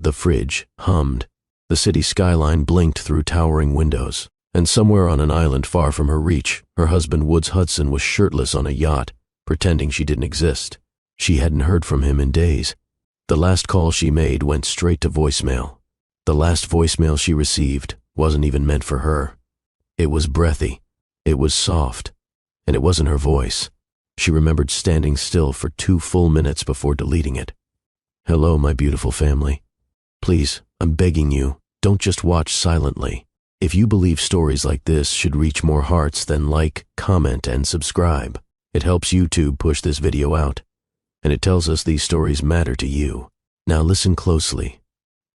The fridge hummed. The city skyline blinked through towering windows. And somewhere on an island far from her reach, her husband Woods Hudson was shirtless on a yacht, pretending she didn't exist. She hadn't heard from him in days. The last call she made went straight to voicemail. The last voicemail she received wasn't even meant for her. It was breathy. It was soft. And it wasn't her voice. She remembered standing still for 2 full minutes before deleting it. "Hello, my beautiful family. Please, I'm begging you, don't just watch silently. If you believe stories like this should reach more hearts, then like, comment, and subscribe. It helps YouTube push this video out. And it tells us these stories matter to you. Now listen closely.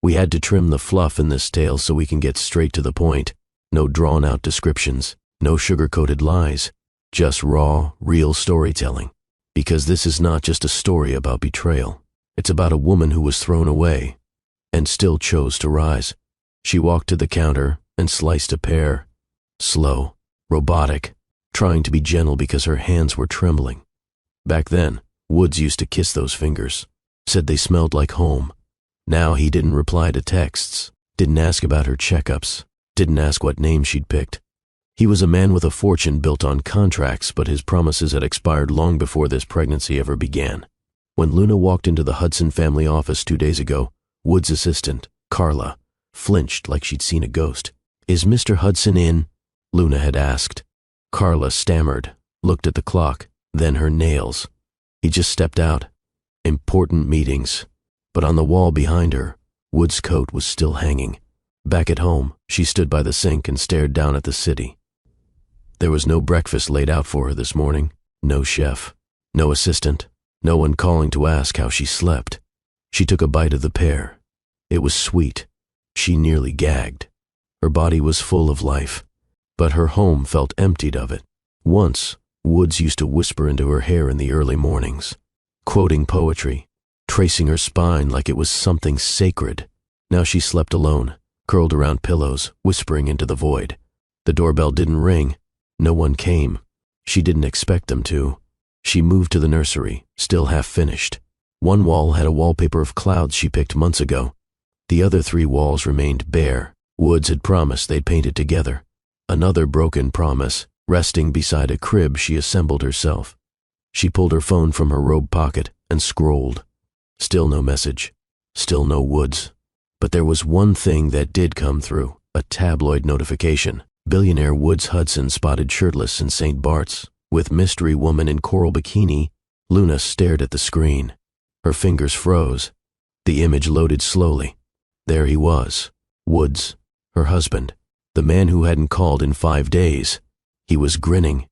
We had to trim the fluff in this tale so we can get straight to the point. No drawn-out descriptions, no sugar-coated lies, just raw, real storytelling. Because this is not just a story about betrayal. It's about a woman who was thrown away and still chose to rise. She walked to the counter and sliced a pear. Slow, robotic, trying to be gentle because her hands were trembling. Back then, Woods used to kiss those fingers, said they smelled like home. Now he didn't reply to texts, didn't ask about her checkups, didn't ask what name she'd picked. He was a man with a fortune built on contracts, but his promises had expired long before this pregnancy ever began. When Luna walked into the Hudson family office 2 days ago, Wood's assistant, Carla, flinched like she'd seen a ghost. "Is Mr. Hudson in?" Luna had asked. Carla stammered, looked at the clock, then her nails. He just stepped out. Important meetings. But on the wall behind her, Wood's coat was still hanging. Back at home, she stood by the sink and stared down at the city. There was no breakfast laid out for her this morning, no chef, no assistant, no one calling to ask how she slept. She took a bite of the pear. It was sweet. She nearly gagged. Her body was full of life, but her home felt emptied of it. Once, Woods used to whisper into her hair in the early mornings, quoting poetry, tracing her spine like it was something sacred. Now she slept alone, curled around pillows, whispering into the void. The doorbell didn't ring. No one came. She didn't expect them to. She moved to the nursery, still half finished. One wall had a wallpaper of clouds she picked months ago. The other 3 walls remained bare. Woods had promised they'd paint it together. Another broken promise, resting beside a crib she assembled herself. She pulled her phone from her robe pocket and scrolled. Still no message. Still no Woods. But there was one thing that did come through, a tabloid notification. Billionaire Woods Hudson spotted shirtless in St. Bart's. With mystery woman in coral bikini. Luna stared at the screen. Her fingers froze. The image loaded slowly. There he was, Woods, her husband, the man who hadn't called in 5 days. He was grinning,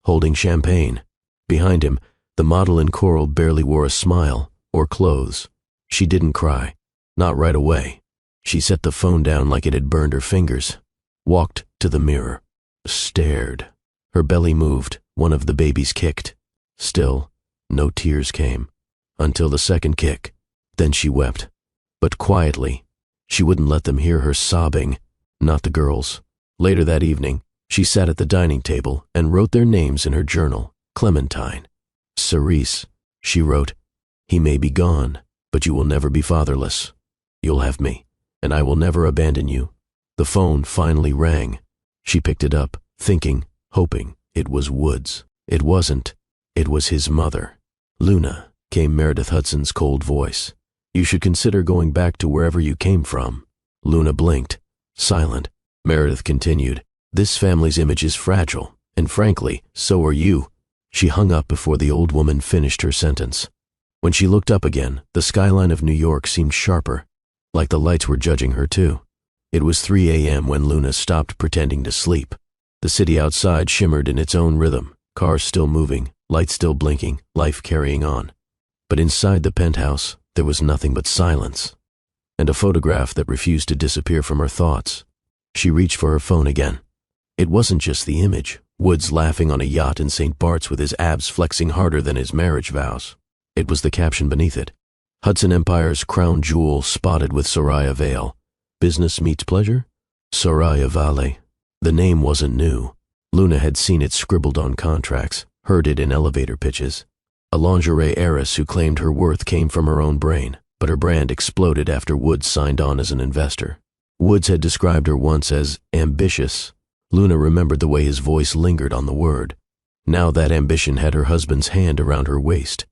holding champagne. Behind him, the model in coral barely wore a smile or clothes. She didn't cry, not right away. She set the phone down like it had burned her fingers, walked to the mirror, stared. Her belly moved, one of the babies kicked. Still, no tears came, until the second kick. Then she wept, but quietly. She wouldn't let them hear her sobbing, not the girls. Later that evening, she sat at the dining table and wrote their names in her journal. Clementine. Cerise, she wrote, "He may be gone, but you will never be fatherless. You'll have me, and I will never abandon you." The phone finally rang. She picked it up, thinking, hoping it was Woods. It wasn't. It was his mother. "Luna," came Meredith Hudson's cold voice. "You should consider going back to wherever you came from." Luna blinked, silent. Meredith continued, "This family's image is fragile, and frankly, so are you." She hung up before the old woman finished her sentence. When she looked up again, the skyline of New York seemed sharper, like the lights were judging her too. It was 3 a.m. when Luna stopped pretending to sleep. The city outside shimmered in its own rhythm, cars still moving, lights still blinking, life carrying on. But inside the penthouse, there was nothing but silence, and a photograph that refused to disappear from her thoughts. She reached for her phone again. It wasn't just the image, Woods laughing on a yacht in St. Bart's with his abs flexing harder than his marriage vows. It was the caption beneath it. Hudson Empire's crown jewel spotted with Soraya Vale. Business meets pleasure? Soraya Vale. The name wasn't new. Luna had seen it scribbled on contracts, heard it in elevator pitches. A lingerie heiress who claimed her worth came from her own brain, but her brand exploded after Woods signed on as an investor. Woods had described her once as ambitious. Luna remembered the way his voice lingered on the word. Now that ambition had her husband's hand around her waist.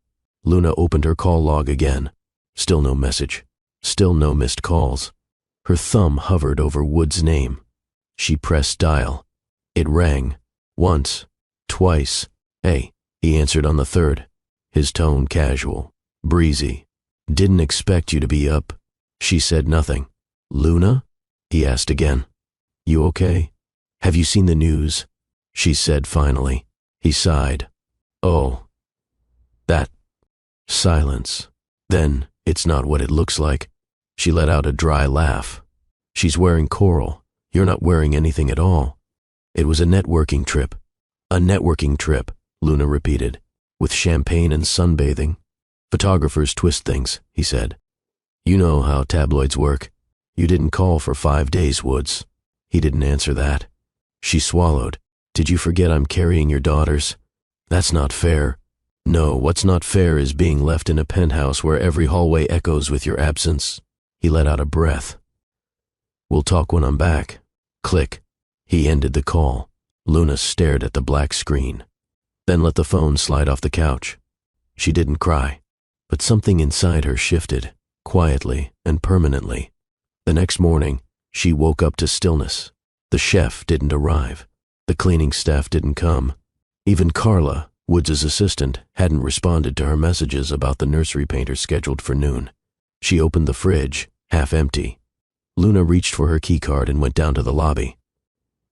Luna opened her call log again. Still no message. Still no missed calls. Her thumb hovered over Woods' name. She pressed dial. It rang. Once. Twice. Hey, he answered on the third. His tone casual. Breezy. Didn't expect you to be up. She said nothing. Luna? He asked again. You okay? Have you seen the news? She said finally. He sighed. Oh. That. Silence. Then, it's not what it looks like. She let out a dry laugh. She's wearing coral. You're not wearing anything at all. It was a networking trip. A networking trip, Luna repeated, with champagne and sunbathing. Photographers twist things, he said. You know how tabloids work. You didn't call for 5 days, Woods. He didn't answer that. She swallowed. Did you forget I'm carrying your daughters? That's not fair. No, what's not fair is being left in a penthouse where every hallway echoes with your absence. He let out a breath. We'll talk when I'm back. Click. He ended the call. Luna stared at the black screen, then let the phone slide off the couch. She didn't cry, but something inside her shifted, quietly and permanently. The next morning, she woke up to stillness. The chef didn't arrive. The cleaning staff didn't come. Even Carla, Woods' assistant, hadn't responded to her messages about the nursery painter scheduled for noon. She opened the fridge, half empty. Luna reached for her keycard and went down to the lobby.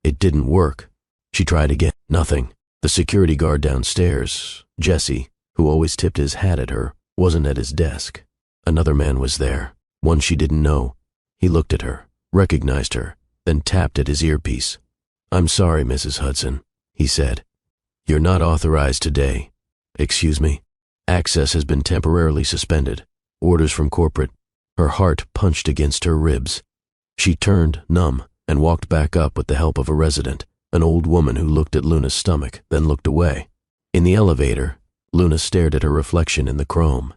It didn't work. She tried again. Nothing. The security guard downstairs, Jesse, who always tipped his hat at her, wasn't at his desk. Another man was there, one she didn't know. He looked at her, recognized her, then tapped at his earpiece. I'm sorry, Mrs. Hudson, he said. You're not authorized today. Excuse me? Access has been temporarily suspended. Orders from corporate. Her heart punched against her ribs. She turned, numb, and walked back up with the help of a resident, an old woman who looked at Luna's stomach, then looked away. In the elevator, Luna stared at her reflection in the chrome.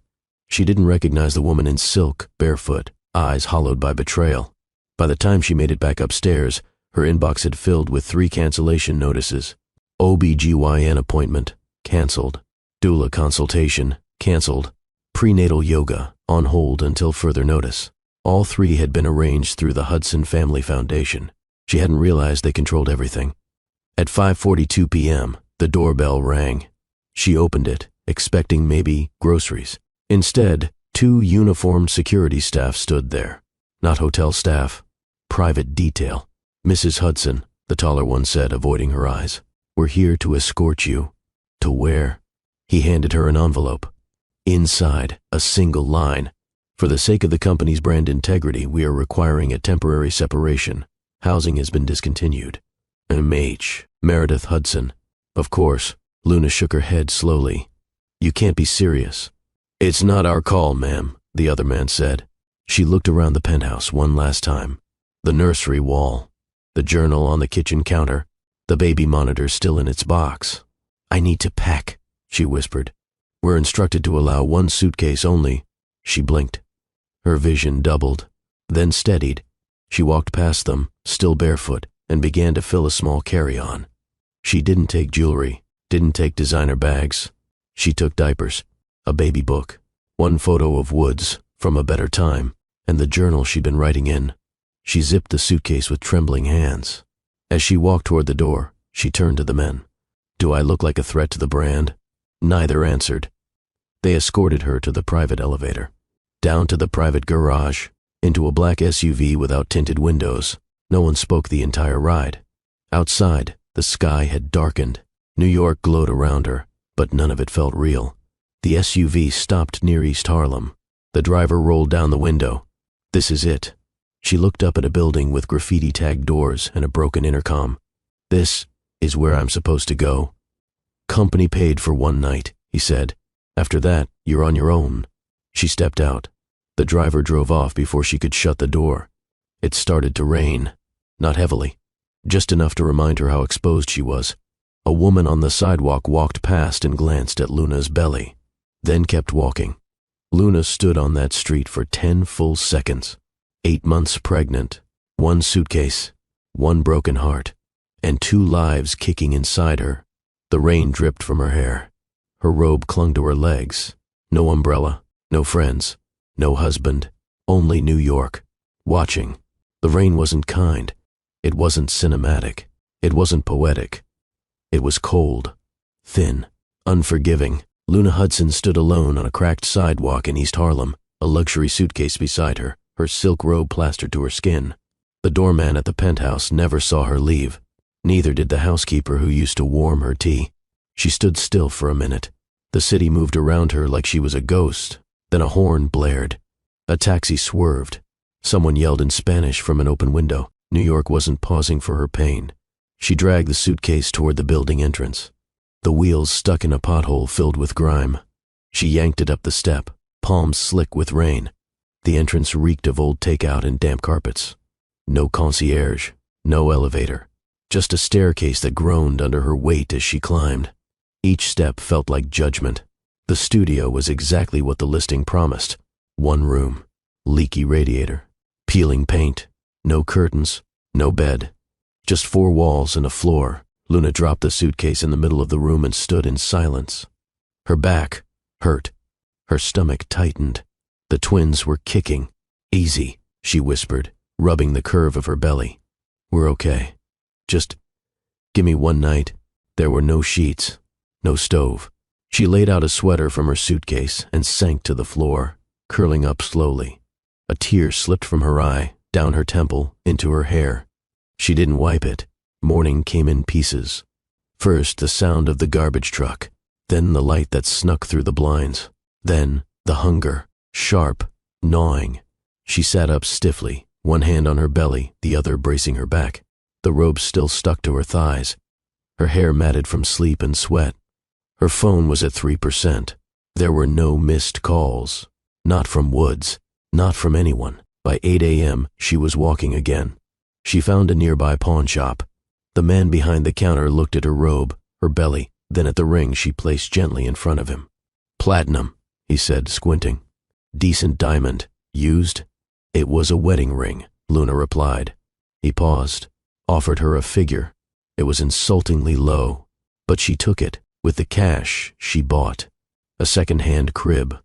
She didn't recognize the woman in silk, barefoot, eyes hollowed by betrayal. By the time she made it back upstairs, her inbox had filled with 3 cancellation notices. OB/GYN appointment, canceled. Doula consultation, canceled. Prenatal yoga, on hold until further notice. All 3 had been arranged through the Hudson Family Foundation. She hadn't realized they controlled everything. At 5:42 p.m., the doorbell rang. She opened it, expecting maybe groceries. Instead, 2 uniformed security staff stood there. Not hotel staff, private detail. Mrs. Hudson, the taller one said, avoiding her eyes. We're here to escort you. To where? He handed her an envelope. Inside, a single line. For the sake of the company's brand integrity, we are requiring a temporary separation. Housing has been discontinued. M.H. Meredith Hudson. Of course. Luna shook her head slowly. You can't be serious. It's not our call, ma'am, the other man said. She looked around the penthouse one last time. The nursery wall. The journal on the kitchen counter. The baby monitor still in its box. I need to pack, she whispered. We're instructed to allow 1 suitcase only. She blinked. Her vision doubled, then steadied. She walked past them, still barefoot, and began to fill a small carry-on. She didn't take jewelry, didn't take designer bags. She took diapers, a baby book, 1 photo of Woods from a better time, and the journal she'd been writing in. She zipped the suitcase with trembling hands. As she walked toward the door, she turned to the men. Do I look like a threat to the brand? Neither answered. They escorted her to the private elevator, down to the private garage, into a black SUV without tinted windows. No one spoke the entire ride. Outside, the sky had darkened. New York glowed around her, but none of it felt real. The SUV stopped near East Harlem. The driver rolled down the window. This is it. She looked up at a building with graffiti-tagged doors and a broken intercom. This is where I'm supposed to go. Company paid for 1 night, he said. After that, you're on your own. She stepped out. The driver drove off before she could shut the door. It started to rain. Not heavily. Just enough to remind her how exposed she was. A woman on the sidewalk walked past and glanced at Luna's belly, then kept walking. Luna stood on that street for 10 full seconds. 8 months pregnant, 1 suitcase, 1 broken heart, and 2 lives kicking inside her. The rain dripped from her hair. Her robe clung to her legs. No umbrella, no friends, no husband, only New York, watching. The rain wasn't kind. It wasn't cinematic. It wasn't poetic. It was cold, thin, unforgiving. Luna Hudson stood alone on a cracked sidewalk in East Harlem, a luxury suitcase beside her, her silk robe plastered to her skin. The doorman at the penthouse never saw her leave. Neither did the housekeeper who used to warm her tea. She stood still for a minute. The city moved around her like she was a ghost. Then a horn blared. A taxi swerved. Someone yelled in Spanish from an open window. New York wasn't pausing for her pain. She dragged the suitcase toward the building entrance. The wheels stuck in a pothole filled with grime. She yanked it up the step, palms slick with rain. The entrance reeked of old takeout and damp carpets. No concierge, no elevator, just a staircase that groaned under her weight as she climbed. Each step felt like judgment. The studio was exactly what the listing promised. 1 room, leaky radiator, peeling paint, no curtains, no bed, just 4 walls and a floor. Luna dropped the suitcase in the middle of the room and stood in silence. Her back hurt. Her stomach tightened. The twins were kicking. "Easy," she whispered, rubbing the curve of her belly. "We're okay. Just give me 1 night." There were no sheets, no stove. She laid out a sweater from her suitcase and sank to the floor, curling up slowly. A tear slipped from her eye, down her temple, into her hair. She didn't wipe it. Morning came in pieces. First, the sound of the garbage truck, then the light that snuck through the blinds, then the hunger, sharp, gnawing. She sat up stiffly, 1 hand on her belly, the other bracing her back. The robe still stuck to her thighs. Her hair matted from sleep and sweat. Her phone was at 3%. There were no missed calls. Not from Woods, not from anyone. By 8 a.m., she was walking again. She found a nearby pawn shop. The man behind the counter looked at her robe, her belly, then at the ring she placed gently in front of him. "Platinum," he said, squinting. "Decent diamond. Used?" "It was a wedding ring," Luna replied. He paused, offered her a figure. It was insultingly low, but she took it. With the cash, she bought a second-hand crib,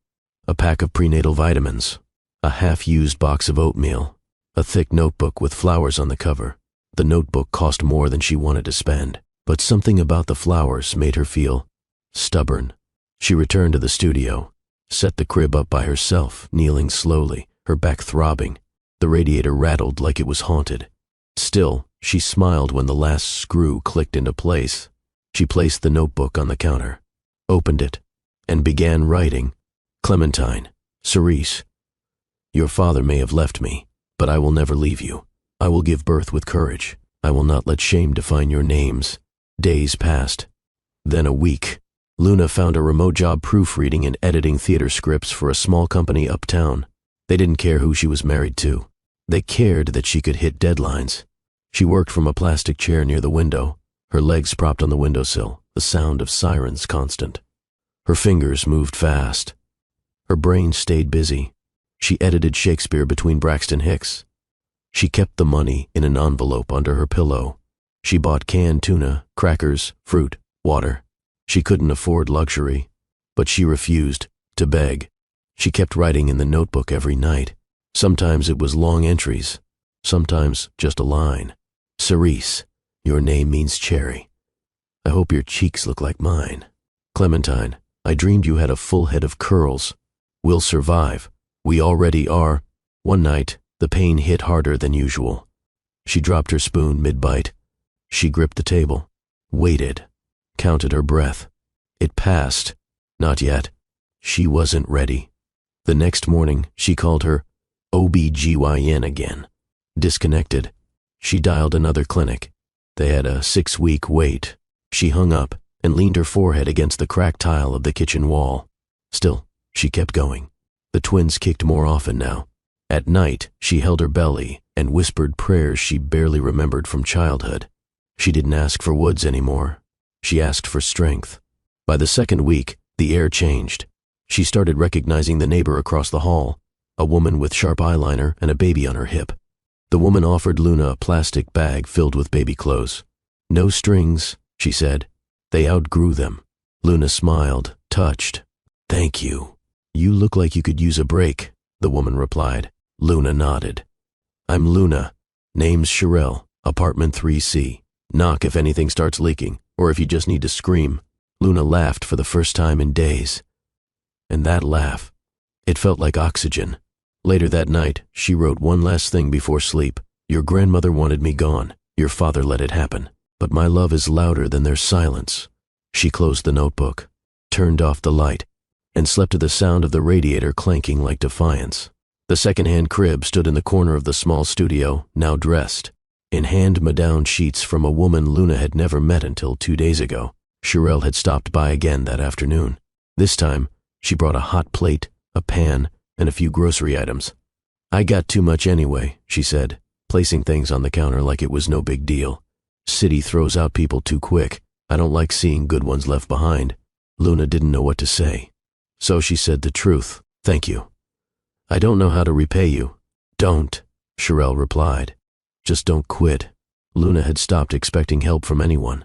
a pack of prenatal vitamins, a half-used box of oatmeal, a thick notebook with flowers on the cover. The notebook cost more than she wanted to spend, but something about the flowers made her feel stubborn. She returned to the studio, set the crib up by herself, kneeling slowly, her back throbbing. The radiator rattled like it was haunted. Still, she smiled when the last screw clicked into place. She placed the notebook on the counter, opened it, and began writing. "Clementine, Cerise, your father may have left me, but I will never leave you. I will give birth with courage. I will not let shame define your names." Days passed. Then a week. Luna found a remote job proofreading and editing theater scripts for a small company uptown. They didn't care who she was married to. They cared that she could hit deadlines. She worked from a plastic chair near the window, her legs propped on the windowsill, the sound of sirens constant. Her fingers moved fast. Her brain stayed busy. She edited Shakespeare between Braxton Hicks. She kept the money in an envelope under her pillow. She bought canned tuna, crackers, fruit, water. She couldn't afford luxury, but she refused to beg. She kept writing in the notebook every night. Sometimes it was long entries, sometimes just a line. "Cerise, your name means cherry. I hope your cheeks look like mine. Clementine, I dreamed you had a full head of curls. We'll survive. We already are." One night, the pain hit harder than usual. She dropped her spoon mid-bite. She gripped the table, waited, counted her breath. It passed. Not yet. She wasn't ready. The next morning, she called her OBGYN again. Disconnected. She dialed another clinic. They had a 6-week wait. She hung up and leaned her forehead against the cracked tile of the kitchen wall. Still, she kept going. The twins kicked more often now. At night, she held her belly and whispered prayers she barely remembered from childhood. She didn't ask for Woods anymore. She asked for strength. By the second week, the air changed. She started recognizing the neighbor across the hall, a woman with sharp eyeliner and a baby on her hip. The woman offered Luna a plastic bag filled with baby clothes. "No strings," she said. "They outgrew them." Luna smiled, touched. "Thank you. You look like you could use a break," the woman replied. Luna nodded. "I'm Luna. Name's Sherelle, apartment 3C. Knock if anything starts leaking, or if you just need to scream." Luna laughed for the first time in days. And that laugh, it felt like oxygen. Later that night, she wrote one last thing before sleep. "Your grandmother wanted me gone. Your father let it happen. But my love is louder than their silence." She closed the notebook, turned off the light, and slept to the sound of the radiator clanking like defiance. The second-hand crib stood in the corner of the small studio, now dressed, in hand-me-down sheets from a woman Luna had never met until 2 days ago. Sherelle had stopped by again that afternoon. This time, she brought a hot plate, a pan, and a few grocery items. "I got too much anyway," she said, placing things on the counter like it was no big deal. "City throws out people too quick. I don't like seeing good ones left behind." Luna didn't know what to say. So she said the truth. "Thank you. I don't know how to repay you." "Don't," Sherelle replied. "Just don't quit." Luna had stopped expecting help from anyone.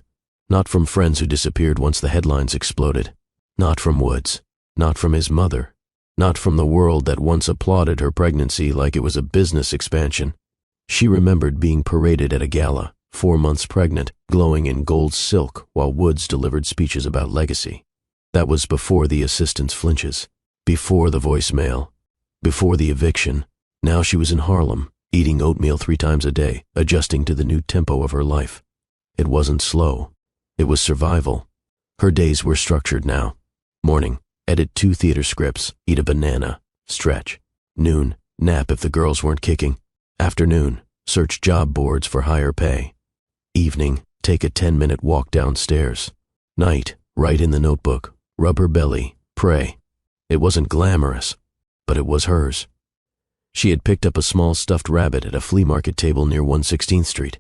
Not from friends who disappeared once the headlines exploded. Not from Woods. Not from his mother. Not from the world that once applauded her pregnancy like it was a business expansion. She remembered being paraded at a gala, 4 months pregnant, glowing in gold silk while Woods delivered speeches about legacy. That was before the assistant's flinches, before the voicemail, before the eviction. Now she was in Harlem, eating oatmeal 3 times a day, adjusting to the new tempo of her life. It wasn't slow. It was survival. Her days were structured now. Morning, edit 2 theater scripts, eat a banana, stretch. Noon, nap if the girls weren't kicking. Afternoon, search job boards for higher pay. Evening, take a 10-minute walk downstairs. Night, write in the notebook, rub her belly, pray. It wasn't glamorous, but it was hers. She had picked up a small stuffed rabbit at a flea market table near 116th Street.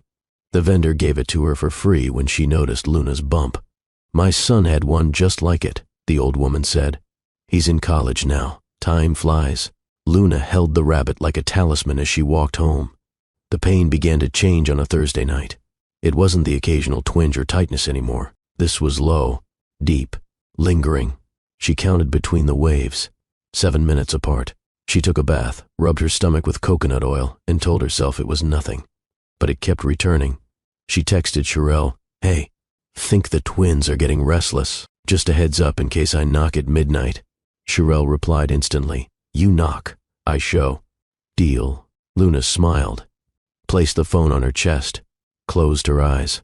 The vendor gave it to her for free when she noticed Luna's bump. "My son had one just like it," the old woman said. "He's in college now. Time flies." Luna held the rabbit like a talisman as she walked home. The pain began to change on a Thursday night. It wasn't the occasional twinge or tightness anymore. This was low, deep, lingering. She counted between the waves, 7 minutes apart. She took a bath, rubbed her stomach with coconut oil, and told herself it was nothing. But it kept returning. She texted Sherelle, "Hey, think the twins are getting restless. Just a heads up in case I knock at midnight." Sherelle replied instantly, "You knock, I show." "Deal." Luna smiled, placed the phone on her chest, closed her eyes.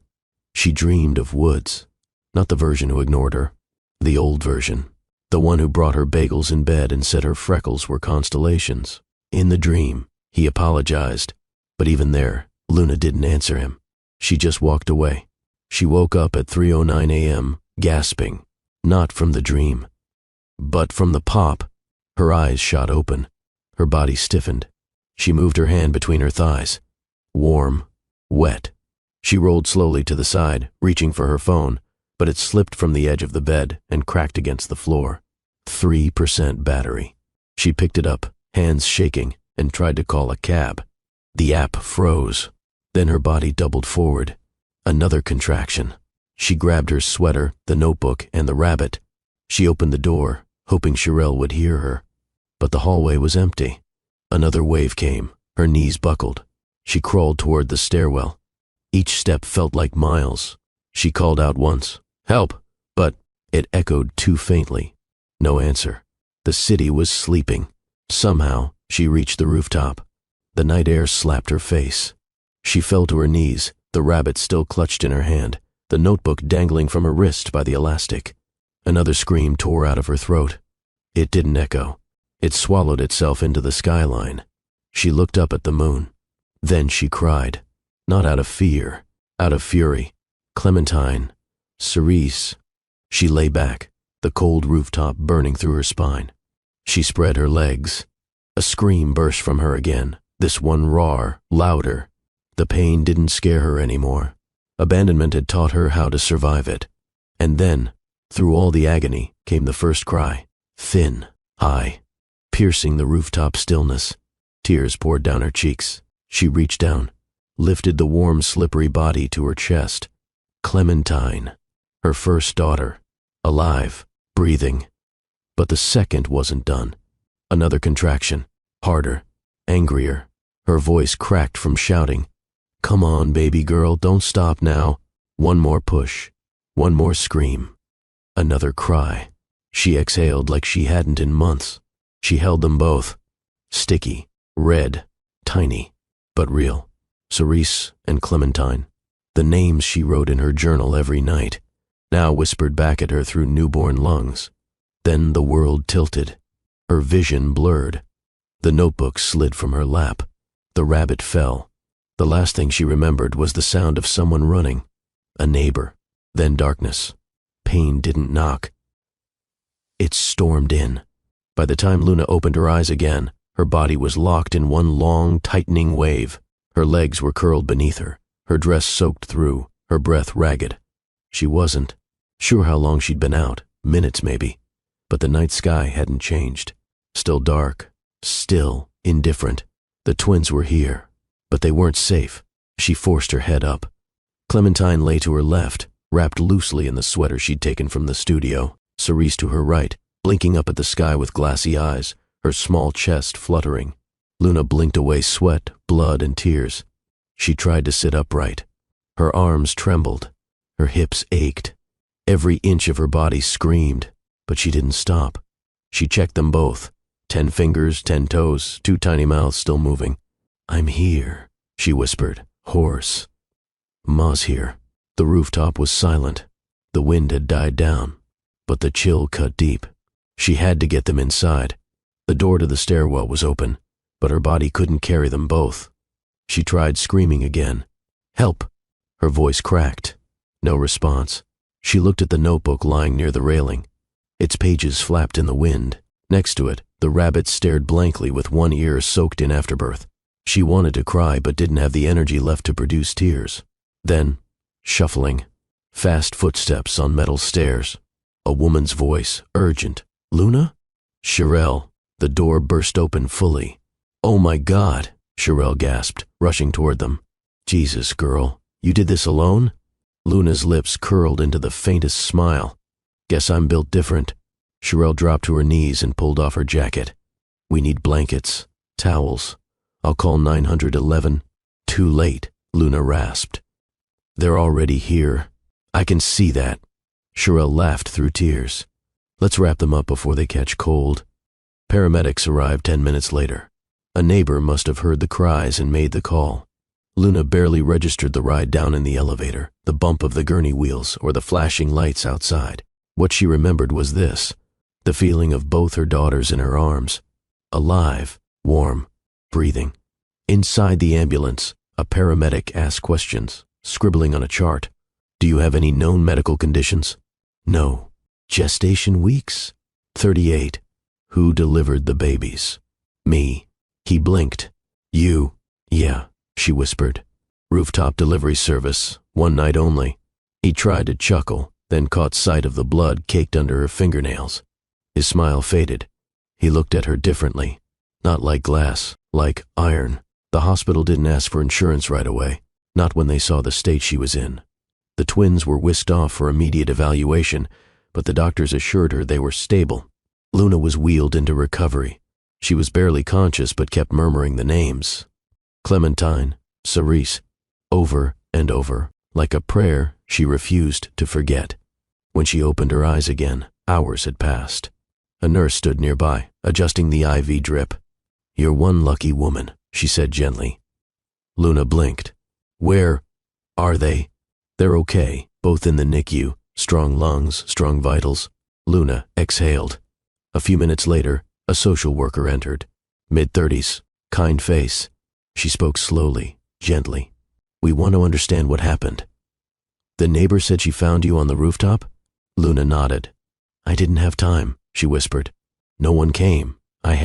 She dreamed of Woods, not the version who ignored her, the old version, the one who brought her bagels in bed and said her freckles were constellations. In the dream, he apologized, but even there, Luna didn't answer him. She just walked away. She woke up at 3:09 a.m., gasping, not from the dream, but from the pop. Her eyes shot open. Her body stiffened. She moved her hand between her thighs. Warm, wet. She rolled slowly to the side, reaching for her phone, but it slipped from the edge of the bed and cracked against the floor. 3% battery. She picked it up, hands shaking, and tried to call a cab. The app froze. Then her body doubled forward. Another contraction. She grabbed her sweater, the notebook, and the rabbit. She opened the door, hoping Sherelle would hear her. But the hallway was empty. Another wave came. Her knees buckled. She crawled toward the stairwell. Each step felt like miles. She called out once, "Help!" but it echoed too faintly. No answer. The city was sleeping. Somehow, she reached the rooftop. The night air slapped her face. She fell to her knees, the rabbit still clutched in her hand, the notebook dangling from her wrist by the elastic. Another scream tore out of her throat. It didn't echo. It swallowed itself into the skyline. She looked up at the moon. Then she cried, not out of fear, out of fury. "Clementine, Cerise." She lay back, the cold rooftop burning through her spine. She spread her legs. A scream burst from her again, this one rawer, louder. The pain didn't scare her anymore. Abandonment had taught her how to survive it. And then, through all the agony, came the first cry, thin, high, piercing the rooftop stillness. Tears poured down her cheeks. She reached down, lifted the warm, slippery body to her chest. Clementine, her first daughter, alive, breathing. But the second wasn't done. Another contraction, harder, angrier. Her voice cracked from shouting. Come on, baby girl, don't stop now. One more push, one more scream. Another cry. She exhaled like she hadn't in months. She held them both. Sticky, red, tiny, but real. Cerise and Clementine. The names she wrote in her journal every night, now whispered back at her through newborn lungs. Then the world tilted. Her vision blurred. The notebook slid from her lap. The rabbit fell. The last thing she remembered was the sound of someone running. A neighbor. Then darkness. Pain didn't knock. It stormed in. By the time Luna opened her eyes again, her body was locked in one long, tightening wave. Her legs were curled beneath her, her dress soaked through, her breath ragged. She wasn't sure how long she'd been out, minutes maybe, but the night sky hadn't changed. Still dark, still indifferent. The twins were here, but they weren't safe. She forced her head up. Clementine lay to her left, wrapped loosely in the sweater she'd taken from the studio. Cerise to her right, blinking up at the sky with glassy eyes, her small chest fluttering. Luna blinked away sweat, blood, and tears. She tried to sit upright. Her arms trembled. Her hips ached. Every inch of her body screamed, but she didn't stop. She checked them both. 10 fingers, 10 toes, 2 tiny mouths still moving. I'm here, she whispered, hoarse. Ma's here. The rooftop was silent. The wind had died down, but the chill cut deep. She had to get them inside. The door to the stairwell was open, but her body couldn't carry them both. She tried screaming again. Help! Her voice cracked. No response. She looked at the notebook lying near the railing. Its pages flapped in the wind. Next to it, the rabbit stared blankly with one ear soaked in afterbirth. She wanted to cry but didn't have the energy left to produce tears. Then, shuffling, fast footsteps on metal stairs. A woman's voice, urgent. Luna? Sherelle. The door burst open fully. Oh my God, Sherelle gasped, rushing toward them. Jesus, girl, you did this alone? Luna's lips curled into the faintest smile. Guess I'm built different. Sherelle dropped to her knees and pulled off her jacket. We need blankets, towels. I'll call 911. Too late, Luna rasped. They're already here. I can see that. Sherelle laughed through tears. Let's wrap them up before they catch cold. Paramedics arrived 10 minutes later. A neighbor must have heard the cries and made the call. Luna barely registered the ride down in the elevator, the bump of the gurney wheels, or the flashing lights outside. What she remembered was this, the feeling of both her daughters in her arms. Alive, warm, breathing. Inside the ambulance, a paramedic asked questions, scribbling on a chart. Do you have any known medical conditions? No. Gestation weeks? 38. Who delivered the babies? Me. He blinked. You? Yeah, she whispered. Rooftop delivery service, one night only. He tried to chuckle, then caught sight of the blood caked under her fingernails. His smile faded. He looked at her differently. Not like glass, like iron. The hospital didn't ask for insurance right away, not when they saw the state she was in. The twins were whisked off for immediate evaluation, but the doctors assured her they were stable. Luna was wheeled into recovery. She was barely conscious but kept murmuring the names. Clementine, Cerise, over and over, like a prayer she refused to forget. When she opened her eyes again, hours had passed. A nurse stood nearby, adjusting the IV drip. You're one lucky woman, she said gently. Luna blinked. Where are they? They're okay, both in the NICU, strong lungs, strong vitals. Luna exhaled. A few minutes later, a social worker entered. Mid-30s, kind face. She spoke slowly, gently. We want to understand what happened. The neighbor said she found you on the rooftop? Luna nodded. I didn't have time, she whispered. No one came. I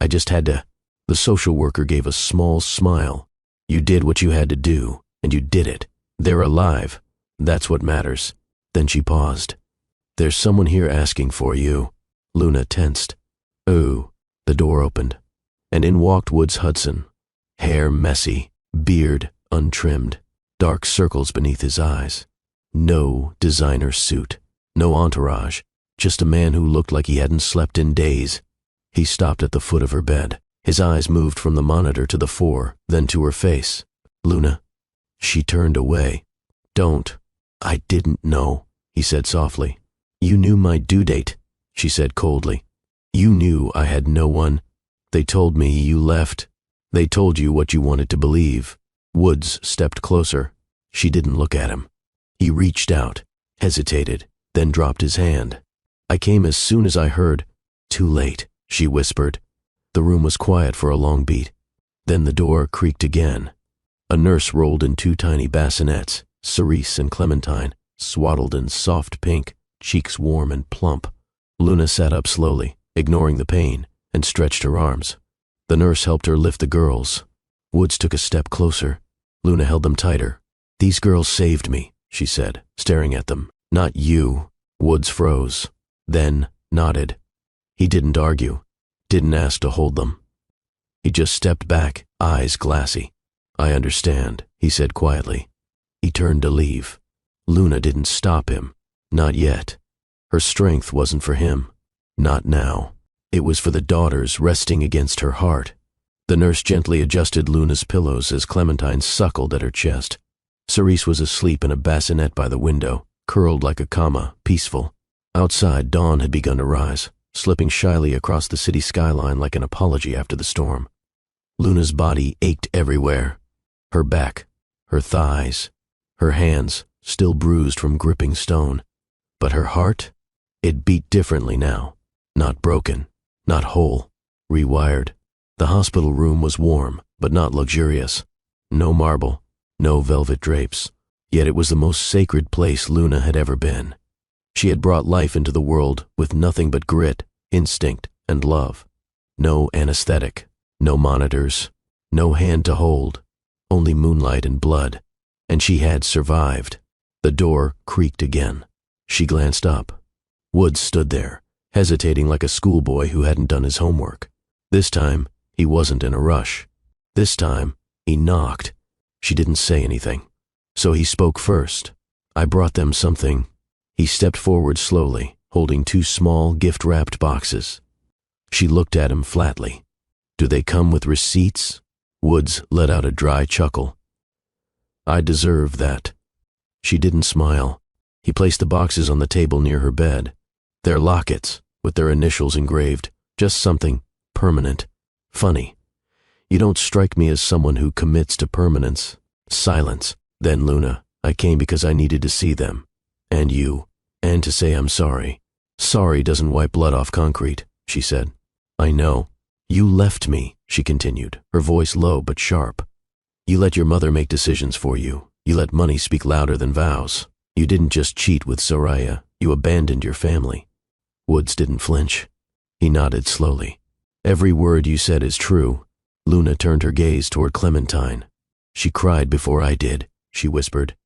just had to. The social worker gave a small smile. You did what you had to do, and you did it. They're alive. That's what matters. Then she paused. There's someone here asking for you. Luna tensed. Ooh, the door opened, and in walked Woods Hudson, hair messy, beard untrimmed, dark circles beneath his eyes. No designer suit, no entourage, just a man who looked like he hadn't slept in days. He stopped at the foot of her bed. His eyes moved from the monitor to the floor, then to her face. "Luna." She turned away. "Don't. I didn't know," he said softly. "You knew my due date," she said coldly. "You knew I had no one. They told me you left. They told you what you wanted to believe." Woods stepped closer. She didn't look at him. He reached out, hesitated, then dropped his hand. "I came as soon as I heard." "Too late," she whispered. The room was quiet for a long beat. Then the door creaked again. A nurse rolled in two tiny bassinets, Cerise and Clementine, swaddled in soft pink, cheeks warm and plump. Luna sat up slowly, ignoring the pain, and stretched her arms. The nurse helped her lift the girls. Woods took a step closer. Luna held them tighter. "These girls saved me," she said, staring at them. "Not you." Woods froze, then nodded. He didn't argue, didn't ask to hold them. He just stepped back, eyes glassy. "I understand," he said quietly. He turned to leave. Luna didn't stop him. Not yet. Her strength wasn't for him. Not now. It was for the daughters resting against her heart. The nurse gently adjusted Luna's pillows as Clementine suckled at her chest. Cerise was asleep in a bassinet by the window, curled like a comma, peaceful. Outside, dawn had begun to rise, slipping shyly across the city skyline like an apology after the storm. Luna's body ached everywhere. Her back, her thighs, her hands, still bruised from gripping stone. But her heart? It beat differently now. Not broken, not whole, rewired. The hospital room was warm, but not luxurious. No marble, no velvet drapes. Yet it was the most sacred place Luna had ever been. She had brought life into the world with nothing but grit, instinct, and love. No anesthetic, no monitors, no hand to hold, only moonlight and blood. And she had survived. The door creaked again. She glanced up. Woods stood there, hesitating like a schoolboy who hadn't done his homework. This time, he wasn't in a rush. This time, he knocked. She didn't say anything. So he spoke first. "I brought them something." He stepped forward slowly, holding two small, gift-wrapped boxes. She looked at him flatly. "Do they come with receipts?" Woods let out a dry chuckle. "I deserve that." She didn't smile. He placed the boxes on the table near her bed. They're lockets, with their initials engraved. Just something permanent. Funny. You don't strike me as someone who commits to permanence. Silence. Then, "Luna, I came because I needed to see them. And you. And to say I'm sorry." "Sorry doesn't wipe blood off concrete," she said. "I know. You left me," she continued, her voice low but sharp. "You let your mother make decisions for you. You let money speak louder than vows. You didn't just cheat with Soraya. You abandoned your family." Woods didn't flinch. He nodded slowly. "Every word you said is true." Luna turned her gaze toward Clementine. "She cried before I did," she whispered.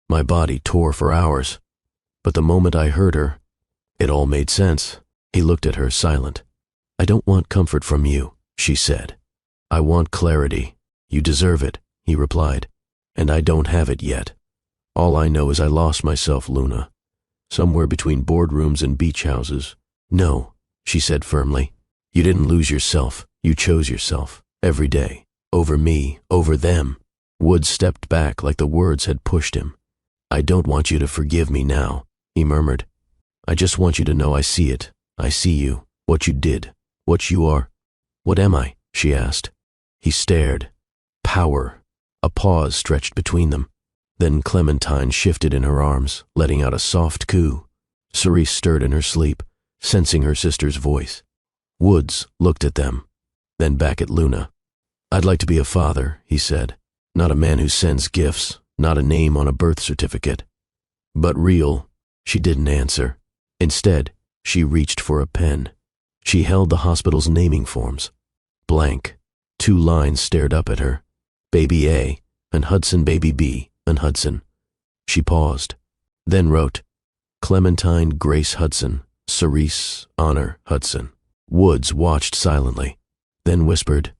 "My body tore for hours. But the moment I heard her, it all made sense." He looked at her, silent. "I don't want comfort from you," she said. "I want clarity." "You deserve it," he replied. "And I don't have it yet. All I know is I lost myself, Luna. Somewhere between boardrooms and beach houses." "No," she said firmly. "You didn't lose yourself. You chose yourself. Every day. Over me. Over them." Woods stepped back like the words had pushed him. "I don't want you to forgive me now," he murmured. "I just want you to know I see it. I see you. What you did. What you are." "What am I?" she asked. He stared. Power. A pause stretched between them. Then Clementine shifted in her arms, letting out a soft coo. Cerise stirred in her sleep, sensing her sister's voice. Woods looked at them, then back at Luna. "I'd like to be a father," he said. "Not a man who sends gifts, not a name on a birth certificate. But real." She didn't answer. Instead, she reached for a pen. She held the hospital's naming forms. Blank. Two lines stared up at her. Baby A, and Hudson Baby B, and Hudson. She paused, then wrote, "Clementine Grace Hudson, Cerise Honor Hudson." Woods watched silently, then whispered,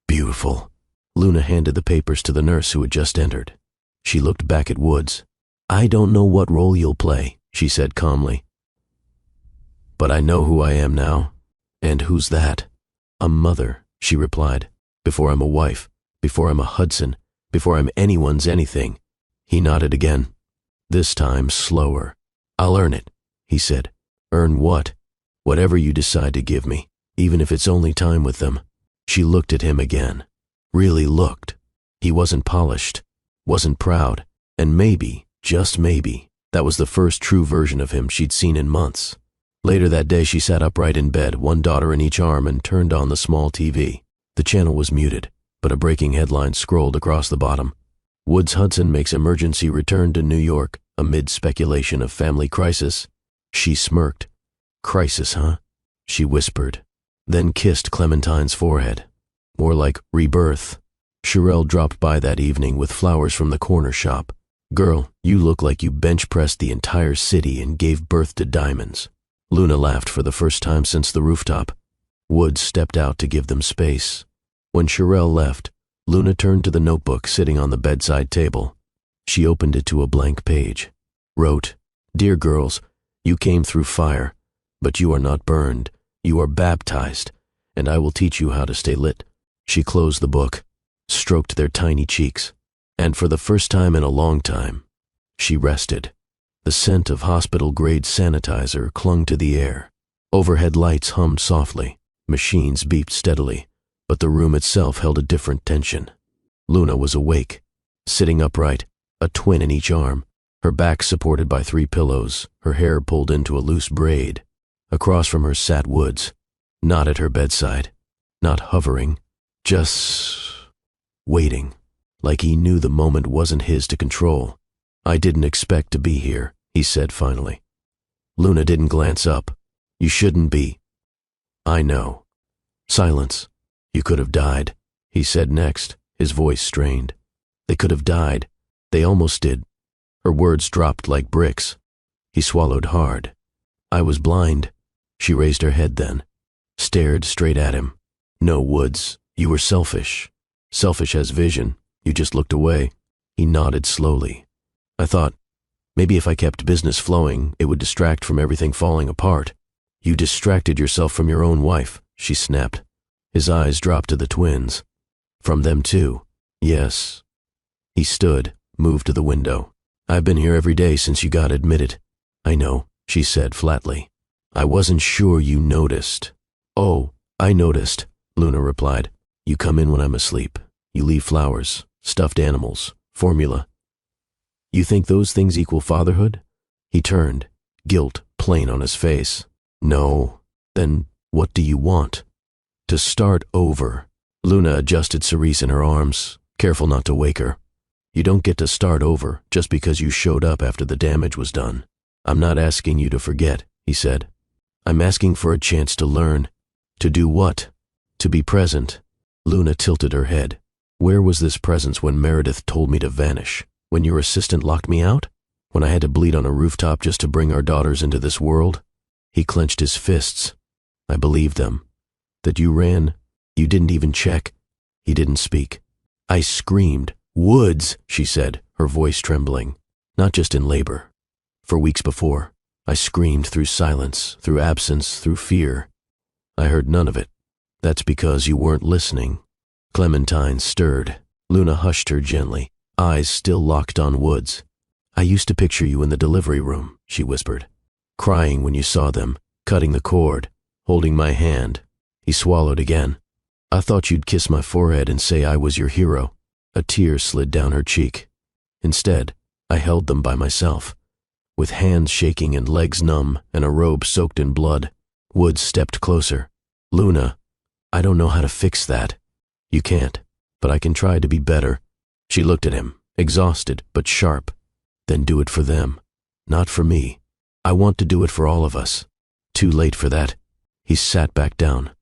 "Beautiful." Luna handed the papers to the nurse who had just entered. She looked back at Woods. "I don't know what role you'll play," she said calmly. "But I know who I am now." "And who's that?" "A mother," she replied. "Before I'm a wife, before I'm a Hudson, before I'm anyone's anything." He nodded again, this time slower. "I'll earn it," he said. "Earn what?" "Whatever you decide to give me, even if it's only time with them." She looked at him again. Really looked. He wasn't polished, wasn't proud, and maybe, just maybe, that was the first true version of him she'd seen in months. Later that day she sat upright in bed, one daughter in each arm, and turned on the small TV. The channel was muted, but a breaking headline scrolled across the bottom. "Woods Hudson makes emergency return to New York amid speculation of family crisis." She smirked. "Crisis, huh?" she whispered, then kissed Clementine's forehead. More like rebirth. Sherelle dropped by that evening with flowers from the corner shop. "Girl, you look like you bench-pressed the entire city and gave birth to diamonds." Luna laughed for the first time since the rooftop. Woods stepped out to give them space. When Sherelle left, Luna turned to the notebook sitting on the bedside table. She opened it to a blank page. Wrote, "Dear girls, you came through fire, but you are not burned. You are baptized, and I will teach you how to stay lit." She closed the book, stroked their tiny cheeks, and for the first time in a long time, she rested. The scent of hospital-grade sanitizer clung to the air. Overhead lights hummed softly, machines beeped steadily, but the room itself held a different tension. Luna was awake, sitting upright, a twin in each arm, her back supported by 3 pillows, her hair pulled into a loose braid. Across from her sat Woods, not at her bedside, not hovering, just waiting, like he knew the moment wasn't his to control. "I didn't expect to be here," he said finally. Luna didn't glance up. "You shouldn't be." "I know." Silence. "You could have died," he said next, his voice strained. "They could have died. They almost did." Her words dropped like bricks. He swallowed hard. "I was blind." She raised her head then, stared straight at him. "No, Woods, you were selfish. Selfish has vision. You just looked away." He nodded slowly. "I thought, maybe if I kept business flowing, it would distract from everything falling apart." "You distracted yourself from your own wife," she snapped. His eyes dropped to the twins. "From them too." "Yes." He stood, moved to the window. "I've been here every day since you got admitted." "I know," she said flatly. "I wasn't sure you noticed." "Oh, I noticed," Luna replied. "You come in when I'm asleep. You leave flowers, stuffed animals, formula. You think those things equal fatherhood?" He turned, guilt plain on his face. "No." "Then what do you want?" "To start over." Luna adjusted Cerise in her arms, careful not to wake her. "You don't get to start over just because you showed up after the damage was done. I'm not asking you to forget," he said. "I'm asking for a chance to learn." "To do what?" "To be present." Luna tilted her head. "Where was this presence when Meredith told me to vanish? When your assistant locked me out? When I had to bleed on a rooftop just to bring our daughters into this world?" He clenched his fists. "I believed them. That you ran, you didn't even check." He didn't speak. "I screamed, 'Woods!'" she said, her voice trembling. "Not just in labor. For weeks before, I screamed through silence, through absence, through fear. I heard none of it. That's because you weren't listening." Clementine stirred. Luna hushed her gently, eyes still locked on Woods. "I used to picture you in the delivery room," she whispered. "Crying when you saw them, cutting the cord, holding my hand." He swallowed again. "I thought you'd kiss my forehead and say I was your hero." A tear slid down her cheek. "Instead, I held them by myself, with hands shaking and legs numb and a robe soaked in blood." Woods stepped closer. "Luna, I don't know how to fix that." "You can't, but I can try to be better." She looked at him, exhausted but sharp. "Then do it for them, not for me. I want to do it for all of us." "Too late for that." He sat back down.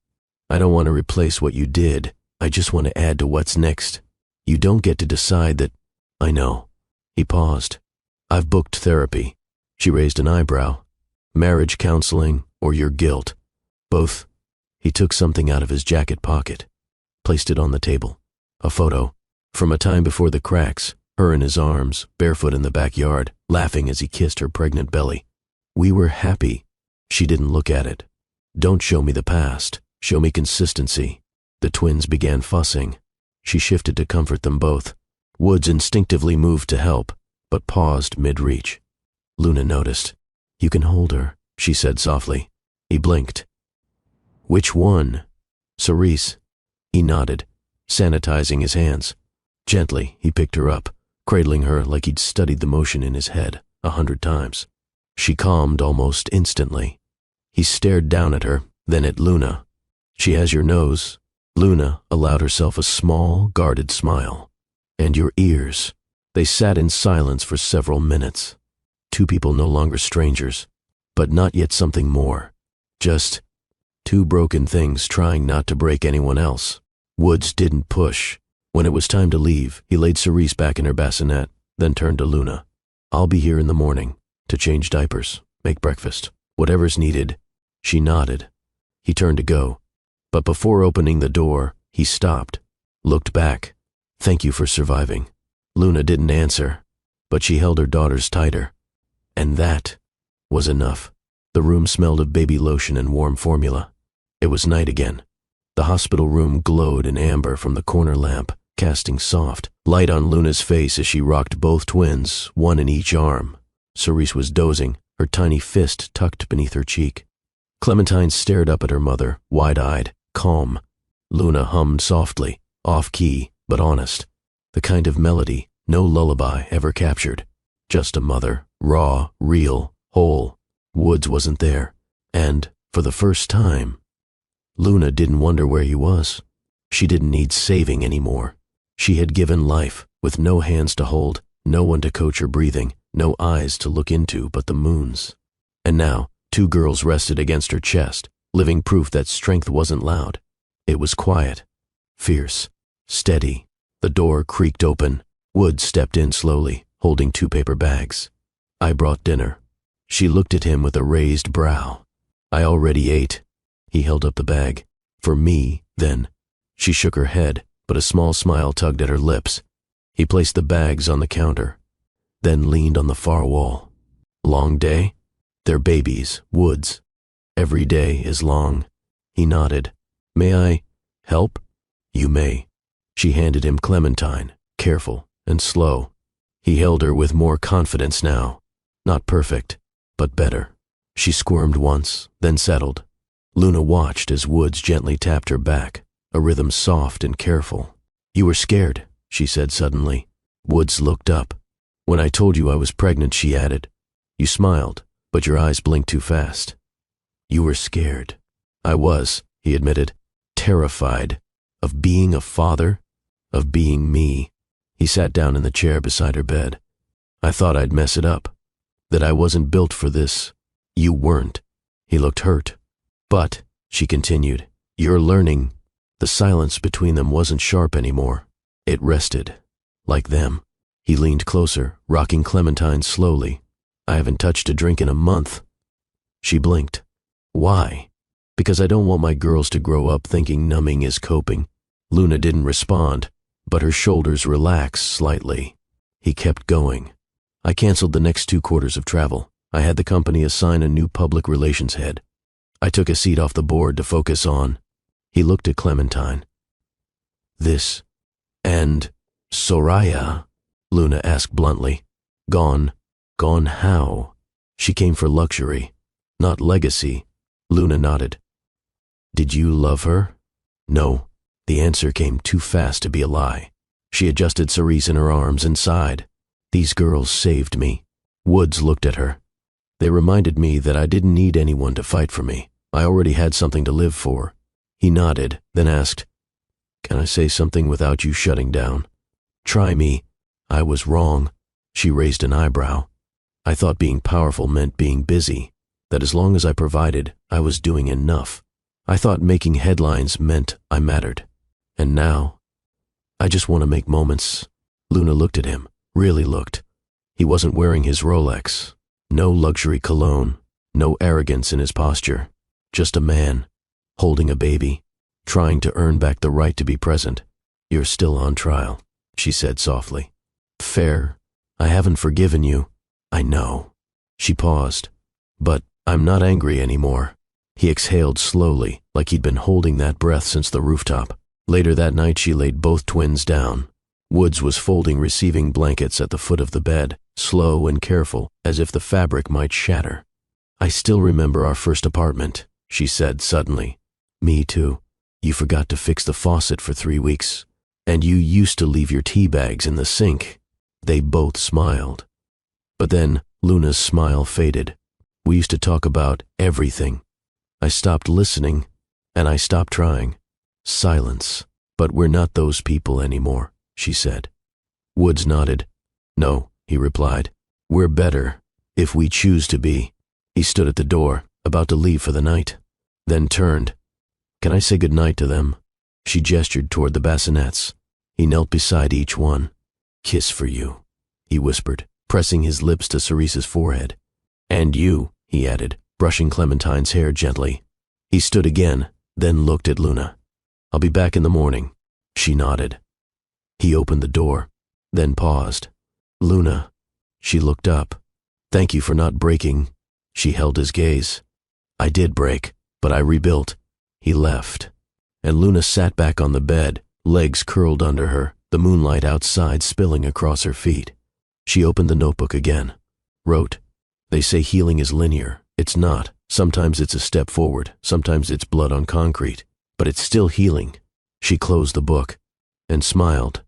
"I don't want to replace what you did. I just want to add to what's next. You don't get to decide that." "I know." He paused. "I've booked therapy." She raised an eyebrow. "Marriage counseling or your guilt?" "Both." He took something out of his jacket pocket, placed it on the table. A photo, from a time before the cracks, her in his arms, barefoot in the backyard, laughing as he kissed her pregnant belly. We were happy. She didn't look at it. Don't show me the past. Show me consistency. The twins began fussing. She shifted to comfort them both. Woods instinctively moved to help, but paused mid-reach. Luna noticed. You can hold her, she said softly. He blinked. Which one? Cerise. He nodded, sanitizing his hands. Gently, he picked her up, cradling her like he'd studied the motion in his head 100 times. She calmed almost instantly. He stared down at her, then at Luna. She has your nose. Luna allowed herself a small, guarded smile. And your ears. They sat in silence for several minutes. Two people no longer strangers, but not yet something more. Just two broken things trying not to break anyone else. Woods didn't push. When it was time to leave, he laid Cerise back in her bassinet, then turned to Luna. I'll be here in the morning, to change diapers, make breakfast, whatever's needed. She nodded. He turned to go, but before opening the door, he stopped, looked back. Thank you for surviving. Luna didn't answer, but she held her daughters tighter. And that was enough. The room smelled of baby lotion and warm formula. It was night again. The hospital room glowed in amber from the corner lamp, casting soft light on Luna's face as she rocked both twins, one in each arm. Cerise was dozing, her tiny fist tucked beneath her cheek. Clementine stared up at her mother, wide-eyed, calm. Luna hummed softly, off-key, but honest. The kind of melody no lullaby ever captured. Just a mother, raw, real, whole. Woods wasn't there. And, for the first time, Luna didn't wonder where he was. She didn't need saving anymore. She had given life, with no hands to hold, no one to coach her breathing, no eyes to look into but the moon's. And now, two girls rested against her chest, living proof that strength wasn't loud. It was quiet, fierce, steady. The door creaked open. Woods stepped in slowly, holding 2 paper bags. I brought dinner. She looked at him with a raised brow. I already ate. He held up the bag. For me, then. She shook her head, but a small smile tugged at her lips. He placed the bags on the counter, then leaned on the far wall. Long day? They're babies, Woods. Every day is long. He nodded. May I help? You may. She handed him Clementine, careful and slow. He held her with more confidence now. Not perfect, but better. She squirmed once, then settled. Luna watched as Woods gently tapped her back, a rhythm soft and careful. You were scared, she said suddenly. Woods looked up. When I told you I was pregnant, she added. You smiled, but your eyes blinked too fast. You were scared. I was, he admitted, terrified. Of being a father, of being me. He sat down in the chair beside her bed. I thought I'd mess it up, that I wasn't built for this. You weren't. He looked hurt. But, she continued, you're learning. The silence between them wasn't sharp anymore. It rested, like them. He leaned closer, rocking Clementine slowly. I haven't touched a drink in a month. She blinked. Why? Because I don't want my girls to grow up thinking numbing is coping. Luna didn't respond, but her shoulders relaxed slightly. He kept going. I canceled the next 2 quarters of travel. I had the company assign a new public relations head. I took a seat off the board to focus on. He looked at Clementine. This, and Soraya, Luna asked bluntly. Gone. Gone how? She came for luxury, not legacy. Luna nodded. Did you love her? No. The answer came too fast to be a lie. She adjusted Cerise in her arms and sighed. These girls saved me. Woods looked at her. They reminded me that I didn't need anyone to fight for me. I already had something to live for. He nodded, then asked, Can I say something without you shutting down? Try me. I was wrong. She raised an eyebrow. I thought being powerful meant being busy, that as long as I provided, I was doing enough. I thought making headlines meant I mattered. And now, I just want to make moments. Luna looked at him, really looked. He wasn't wearing his Rolex. No luxury cologne, no arrogance in his posture. Just a man, holding a baby, trying to earn back the right to be present. You're still on trial, she said softly. Fair. I haven't forgiven you. I know. She paused. But I'm not angry anymore. He exhaled slowly, like he'd been holding that breath since the rooftop. Later that night she laid both twins down. Woods was folding receiving blankets at the foot of the bed, slow and careful, as if the fabric might shatter. I still remember our first apartment, she said suddenly. Me too. You forgot to fix the faucet for 3 weeks. And you used to leave your tea bags in the sink. They both smiled. But then Luna's smile faded. We used to talk about everything. I stopped listening, and I stopped trying. Silence. But we're not those people anymore, she said. Woods nodded. No, he replied. We're better, if we choose to be. He stood at the door, about to leave for the night, then turned. Can I say goodnight to them? She gestured toward the bassinets. He knelt beside each one. Kiss for you, he whispered, pressing his lips to Cerese's forehead. And you, he added, brushing Clementine's hair gently. He stood again, then looked at Luna. I'll be back in the morning. She nodded. He opened the door, then paused. Luna. She looked up. Thank you for not breaking. She held his gaze. I did break, but I rebuilt. He left. And Luna sat back on the bed, legs curled under her, the moonlight outside spilling across her feet. She opened the notebook again. Wrote, They say healing is linear. It's not. Sometimes it's a step forward. Sometimes it's blood on concrete. But it's still healing. She closed the book and smiled.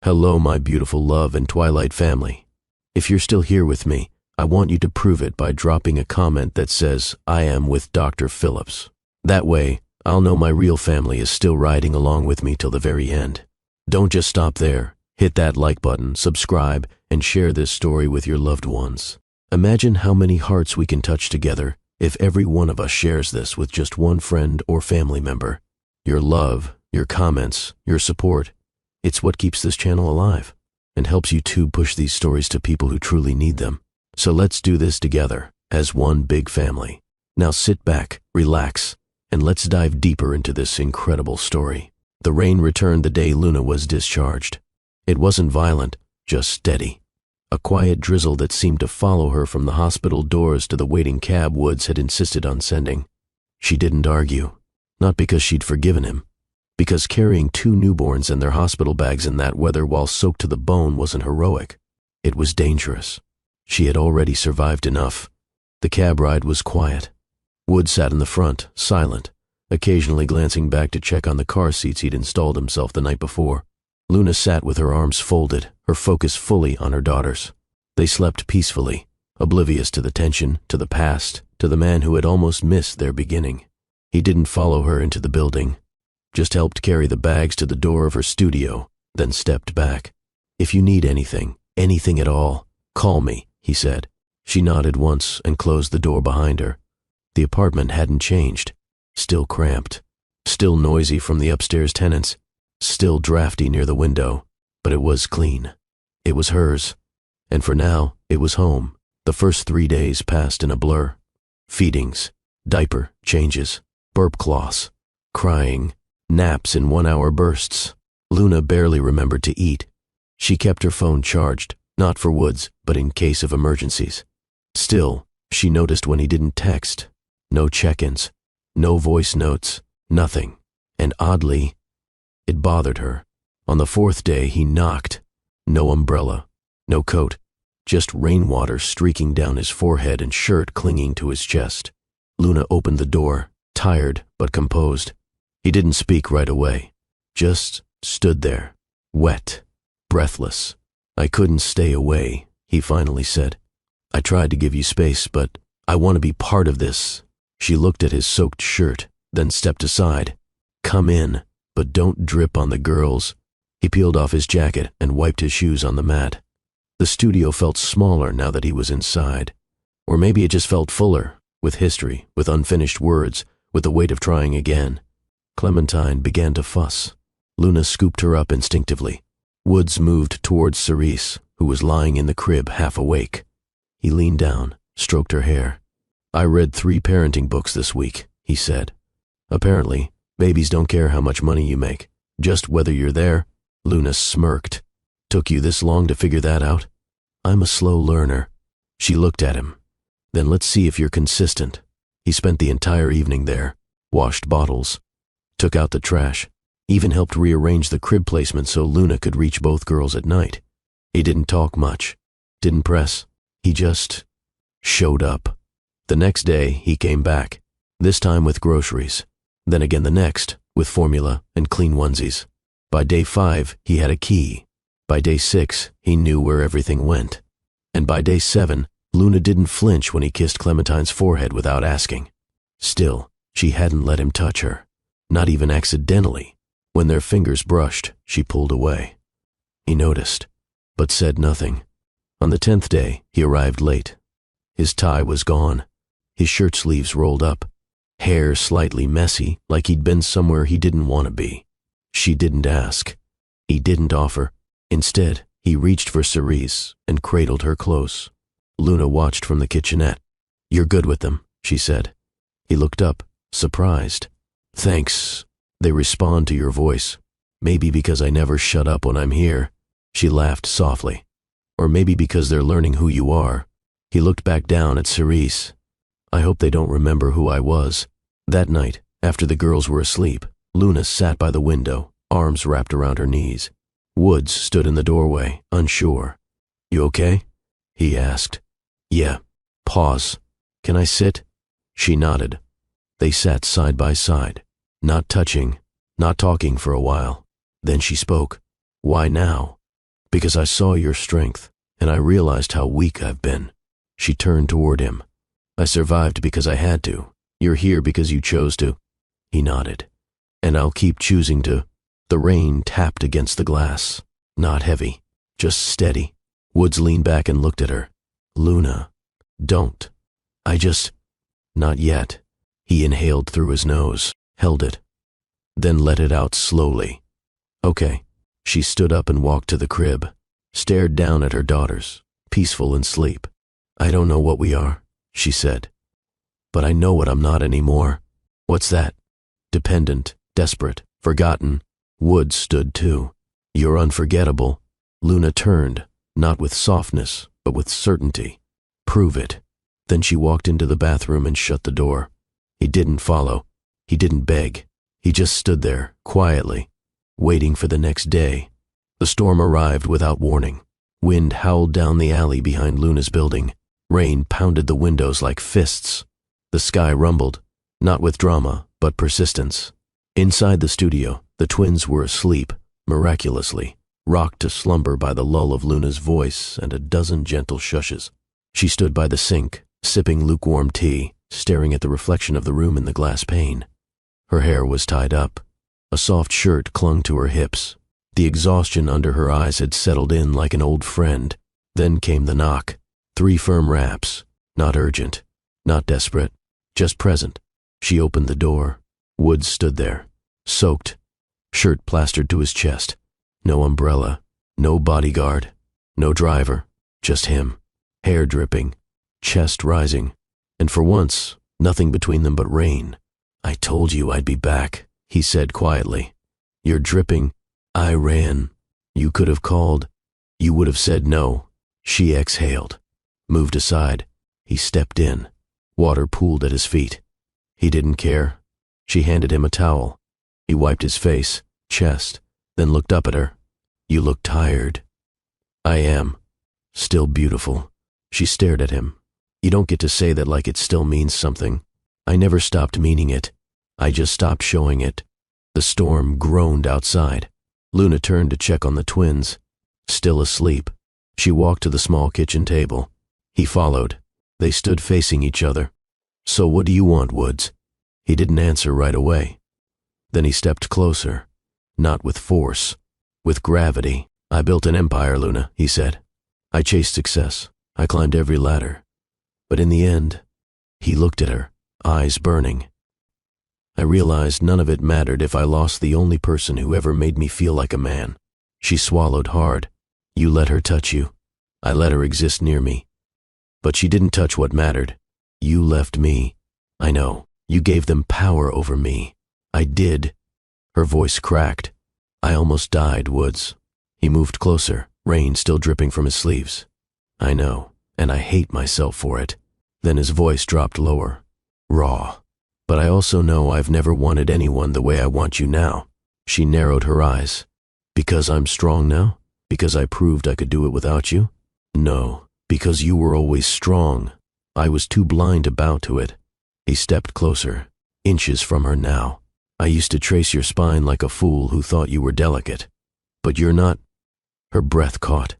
Hello, my beautiful love and Twilight family. If you're still here with me, I want you to prove it by dropping a comment that says, I am with Dr. Phillips. That way, I'll know my real family is still riding along with me till the very end. Don't just stop there. Hit that like button, subscribe, and share this story with your loved ones. Imagine how many hearts we can touch together if every one of us shares this with just one friend or family member. Your love, your comments, your support, it's what keeps this channel alive and helps YouTube push these stories to people who truly need them. So let's do this together as one big family. Now sit back, relax, and let's dive deeper into this incredible story. The rain returned the day Luna was discharged. It wasn't violent, just steady. A quiet drizzle that seemed to follow her from the hospital doors to the waiting cab Woods had insisted on sending. She didn't argue, not because she'd forgiven him, because carrying 2 newborns and their hospital bags in that weather while soaked to the bone wasn't heroic. It was dangerous. She had already survived enough. The cab ride was quiet. Woods sat in the front, silent, occasionally glancing back to check on the car seats he'd installed himself the night before. Luna sat with her arms folded, her focus fully on her daughters. They slept peacefully, oblivious to the tension, to the past, to the man who had almost missed their beginning. He didn't follow her into the building, just helped carry the bags to the door of her studio, then stepped back. If you need anything, anything at all, call me, he said. She nodded once and closed the door behind her. The apartment hadn't changed. Still cramped. Still noisy from the upstairs tenants. Still drafty near the window. But it was clean. It was hers. And for now, it was home. The first 3 days passed in a blur. Feedings, diaper changes, burp cloths, crying, naps in 1-hour bursts. Luna barely remembered to eat. She kept her phone charged, not for Woods, but in case of emergencies. Still, she noticed when he didn't text. No check-ins, no voice notes, nothing. And oddly, it bothered her. On the 4th day, he knocked. No umbrella, no coat, just rainwater streaking down his forehead and shirt clinging to his chest. Luna opened the door, tired but composed. He didn't speak right away, just stood there, wet, breathless. I couldn't stay away, he finally said. I tried to give you space, but I want to be part of this. She looked at his soaked shirt, then stepped aside. Come in, but don't drip on the girls. He peeled off his jacket and wiped his shoes on the mat. The studio felt smaller now that he was inside. Or maybe it just felt fuller, with history, with unfinished words, with the weight of trying again. Clementine began to fuss. Luna scooped her up instinctively. Woods moved towards Cerese, who was lying in the crib half awake. He leaned down, stroked her hair. I read 3 parenting books this week, he said. Apparently, babies don't care how much money you make, just whether you're there. Luna smirked. Took you this long to figure that out? I'm a slow learner. She looked at him. Then let's see if you're consistent. He spent the entire evening there, washed bottles, took out the trash, even helped rearrange the crib placement so Luna could reach both girls at night. He didn't talk much, didn't press. He just showed up. The next day, he came back, this time with groceries. Then again the next, with formula and clean onesies. By day 5, he had a key. By day 6, he knew where everything went. And by day 7, Luna didn't flinch when he kissed Clementine's forehead without asking. Still, she hadn't let him touch her, not even accidentally. When their fingers brushed, she pulled away. He noticed, but said nothing. On the 10th day, he arrived late. His tie was gone, his shirt sleeves rolled up, hair slightly messy, like he'd been somewhere he didn't want to be. She didn't ask. He didn't offer. Instead, he reached for Cerise and cradled her close. Luna watched from the kitchenette. You're good with them, she said. He looked up, surprised. Thanks. They respond to your voice. Maybe because I never shut up when I'm here. She laughed softly. Or maybe because they're learning who you are. He looked back down at Cerise. I hope they don't remember who I was. That night, after the girls were asleep, Luna sat by the window, arms wrapped around her knees. Woods stood in the doorway, unsure. You okay? He asked. Yeah. Pause. Can I sit? She nodded. They sat side by side, not touching, not talking for a while. Then she spoke. Why now? Because I saw your strength, and I realized how weak I've been. She turned toward him. I survived because I had to. You're here because you chose to. He nodded. And I'll keep choosing to. The rain tapped against the glass. Not heavy, just steady. Woods leaned back and looked at her. Luna, don't. Not yet. He inhaled through his nose, held it, then let it out slowly. Okay. She stood up and walked to the crib, stared down at her daughters, peaceful in sleep. I don't know what we are, she said. But I know what I'm not anymore. What's that? Dependent, desperate, forgotten. Woods stood too. You're unforgettable. Luna turned, not with softness, but with certainty. Prove it. Then she walked into the bathroom and shut the door. He didn't follow. He didn't beg. He just stood there, quietly, waiting for the next day. The storm arrived without warning. Wind howled down the alley behind Luna's building. Rain pounded the windows like fists. The sky rumbled, not with drama, but persistence. Inside the studio, the twins were asleep, miraculously, rocked to slumber by the lull of Luna's voice and a dozen gentle shushes. She stood by the sink, sipping lukewarm tea, staring at the reflection of the room in the glass pane. Her hair was tied up. A soft shirt clung to her hips. The exhaustion under her eyes had settled in like an old friend. Then came the knock. 3 firm raps. Not urgent, not desperate, just present. She opened the door. Woods stood there, soaked, shirt plastered to his chest. No umbrella, no bodyguard, no driver, just him. Hair dripping, chest rising, and for once, nothing between them but rain. I told you I'd be back, he said quietly. You're dripping. I ran. You could have called. You would have said no. She exhaled, moved aside. He stepped in. Water pooled at his feet. He didn't care. She handed him a towel. He wiped his face, chest, then looked up at her. You look tired. I am. Still beautiful. She stared at him. You don't get to say that like it still means something. I never stopped meaning it. I just stopped showing it. The storm groaned outside. Luna turned to check on the twins. Still asleep. She walked to the small kitchen table. He followed. They stood facing each other. So what do you want, Woods? He didn't answer right away. Then he stepped closer. Not with force. With gravity. I built an empire, Luna, he said. I chased success. I climbed every ladder. But in the end, he looked at her, eyes burning. I realized none of it mattered if I lost the only person who ever made me feel like a man. She swallowed hard. You let her touch you. I let her exist near me. But she didn't touch what mattered. You left me. I know. You gave them power over me. I did. Her voice cracked. I almost died, Woods. He moved closer, rain still dripping from his sleeves. I know, and I hate myself for it. Then his voice dropped lower, raw. But I also know I've never wanted anyone the way I want you now. She narrowed her eyes. Because I'm strong now? Because I proved I could do it without you? No, because you were always strong. I was too blind to bow to it. He stepped closer, inches from her now. I used to trace your spine like a fool who thought you were delicate. But you're not. Her breath caught.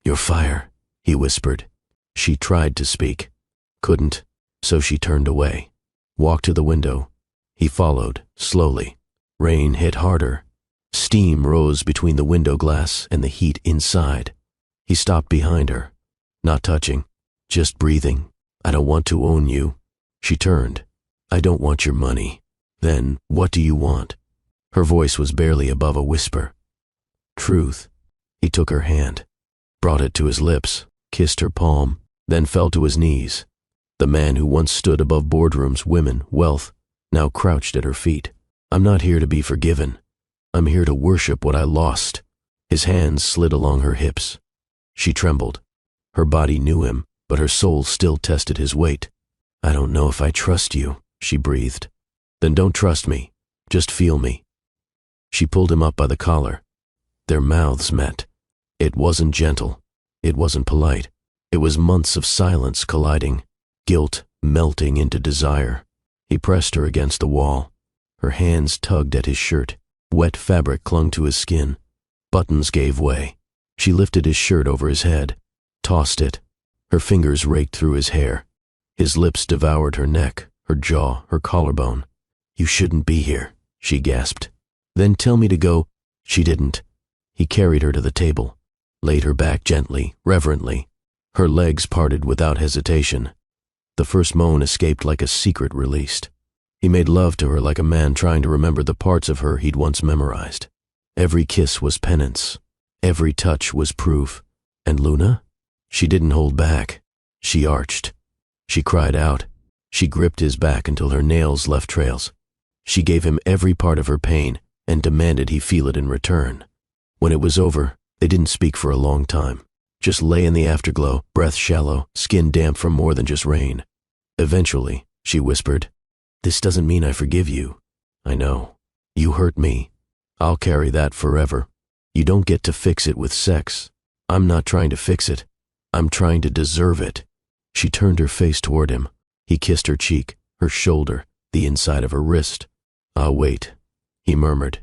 You're fire, he whispered. She tried to speak. Couldn't, so she turned away. Walked to the window. He followed, slowly. Rain hit harder. Steam rose between the window glass and the heat inside. He stopped behind her. Not touching, just breathing. I don't want to own you. She turned. I don't want your money. Then, what do you want? Her voice was barely above a whisper. Truth. He took her hand, brought it to his lips, kissed her palm, then fell to his knees. The man who once stood above boardrooms, women, wealth, now crouched at her feet. I'm not here to be forgiven. I'm here to worship what I lost. His hands slid along her hips. She trembled. Her body knew him, but her soul still tested his weight. I don't know if I trust you, she breathed. Then don't trust me. Just feel me. She pulled him up by the collar. Their mouths met. It wasn't gentle. It wasn't polite. It was months of silence colliding, guilt melting into desire. He pressed her against the wall. Her hands tugged at his shirt. Wet fabric clung to his skin. Buttons gave way. She lifted his shirt over his head, tossed it. Her fingers raked through his hair. His lips devoured her neck, her jaw, her collarbone. You shouldn't be here, she gasped. Then tell me to go. She didn't. He carried her to the table, laid her back gently, reverently. Her legs parted without hesitation. The first moan escaped like a secret released. He made love to her like a man trying to remember the parts of her he'd once memorized. Every kiss was penance. Every touch was proof. And Luna? She didn't hold back. She arched. She cried out. She gripped his back until her nails left trails. She gave him every part of her pain and demanded he feel it in return. When it was over, they didn't speak for a long time. Just lay in the afterglow, breath shallow, skin damp from more than just rain. Eventually, she whispered, This doesn't mean I forgive you. I know. You hurt me. I'll carry that forever. You don't get to fix it with sex. I'm not trying to fix it. I'm trying to deserve it. She turned her face toward him. He kissed her cheek, her shoulder, the inside of her wrist. I'll wait, he murmured.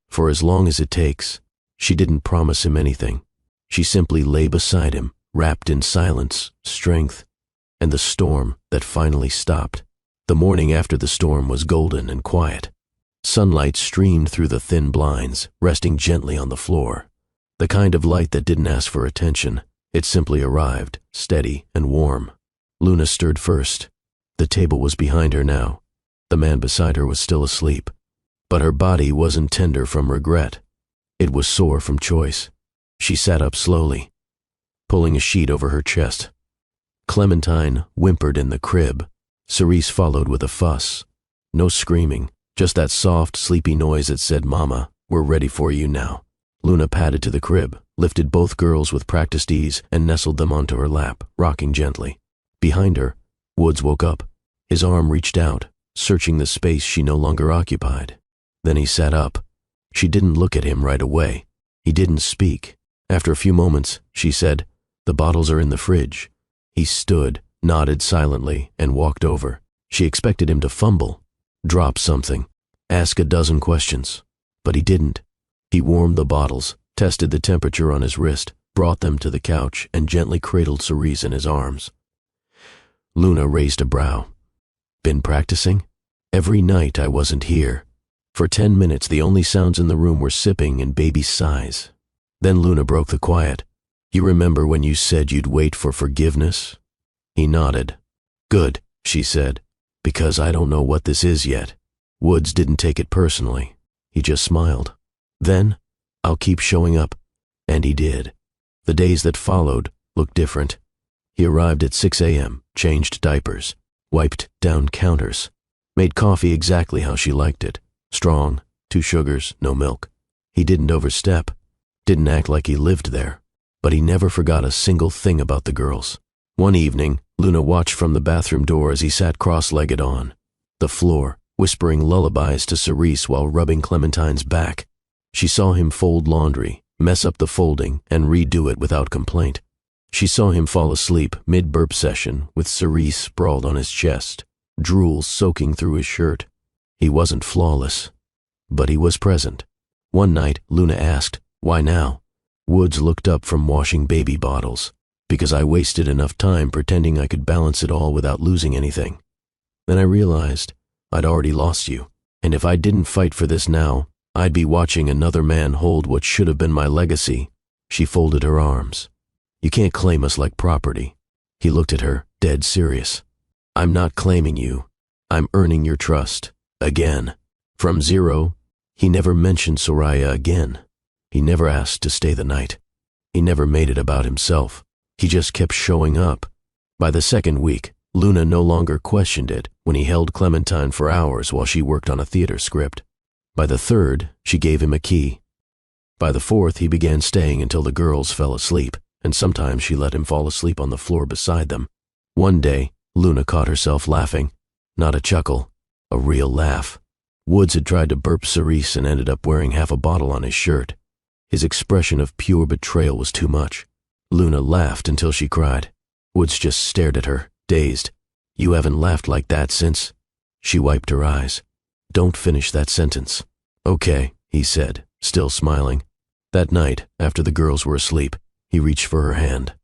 For as long as it takes. She didn't promise him anything. She simply lay beside him, wrapped in silence, strength, and the storm that finally stopped. The morning after the storm was golden and quiet. Sunlight streamed through the thin blinds, resting gently on the floor. The kind of light that didn't ask for attention. It simply arrived, steady and warm. Luna stirred first. The table was behind her now. The man beside her was still asleep. But her body wasn't tender from regret. It was sore from choice. She sat up slowly, pulling a sheet over her chest. Clementine whimpered in the crib. Cerise followed with a fuss. No screaming, just that soft, sleepy noise that said, Mama, we're ready for you now. Luna padded to the crib, lifted both girls with practiced ease, and nestled them onto her lap, rocking gently. Behind her, Woods woke up. His arm reached out, searching the space she no longer occupied. Then he sat up. She didn't look at him right away. He didn't speak. After a few moments, she said, The bottles are in the fridge. He stood, nodded silently, and walked over. She expected him to fumble, drop something, ask a dozen questions. But he didn't. He warmed the bottles, tested the temperature on his wrist, brought them to the couch, and gently cradled Cerise in his arms. Luna raised a brow. Been practicing? Every night I wasn't here. For 10 minutes, the only sounds in the room were sipping and baby sighs. Then Luna broke the quiet. You remember when you said you'd wait for forgiveness? He nodded. Good, she said, because I don't know what this is yet. Woods didn't take it personally. He just smiled. Then, I'll keep showing up. And he did. The days that followed looked different. He arrived at 6 a.m., changed diapers, wiped down counters, made coffee exactly how she liked it, Strong, 2 sugars, no milk. He didn't overstep, didn't act like he lived there, but he never forgot a single thing about the girls. One evening, Luna watched from the bathroom door as he sat cross-legged on the floor, whispering lullabies to Cerise while rubbing Clementine's back. She saw him fold laundry, mess up the folding, and redo it without complaint. She saw him fall asleep mid-burp session with Cerise sprawled on his chest, drool soaking through his shirt. He wasn't flawless, but he was present. One night, Luna asked, "Why now?" Woods looked up from washing baby bottles. "Because I wasted enough time pretending I could balance it all without losing anything. Then I realized I'd already lost you, and if I didn't fight for this now, I'd be watching another man hold what should have been my legacy." She folded her arms. "You can't claim us like property." He looked at her, dead serious. "I'm not claiming you. I'm earning your trust. Again. From zero." He never mentioned Soraya again. He never asked to stay the night. He never made it about himself. He just kept showing up. By the second week, Luna no longer questioned it when he held Clementine for hours while she worked on a theater script. By the third, she gave him a key. By the fourth, he began staying until the girls fell asleep, and sometimes she let him fall asleep on the floor beside them. One day, Luna caught herself laughing. Not a chuckle, a real laugh. Woods had tried to burp Cerise and ended up wearing half a bottle on his shirt. His expression of pure betrayal was too much. Luna laughed until she cried. Woods just stared at her, dazed. "You haven't laughed like that since..." She wiped her eyes. "Don't finish that sentence." "Okay," he said, still smiling. That night, after the girls were asleep, he reached for her hand.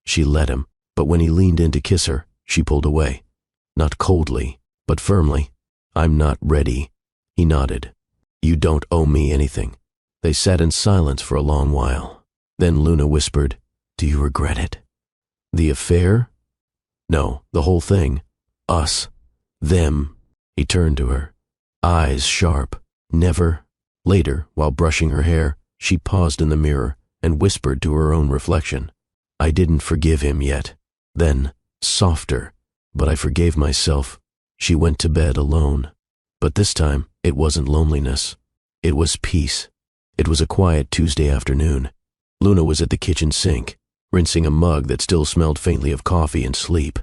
She let him, but when he leaned in to kiss her, she pulled away. Not coldly, but firmly. "I'm not ready." He nodded. "You don't owe me anything." They sat in silence for a long while. Then Luna whispered, "Do you regret it?" "The affair?" "No, the whole thing. Us. Them." He turned to her, eyes sharp. "Never." Later, while brushing her hair, she paused in the mirror and whispered to her own reflection, "I didn't forgive him yet." Then, softer, "But I forgave myself." She went to bed alone. But this time, it wasn't loneliness. It was peace. It was a quiet Tuesday afternoon. Luna was at the kitchen sink, rinsing a mug that still smelled faintly of coffee and sleep.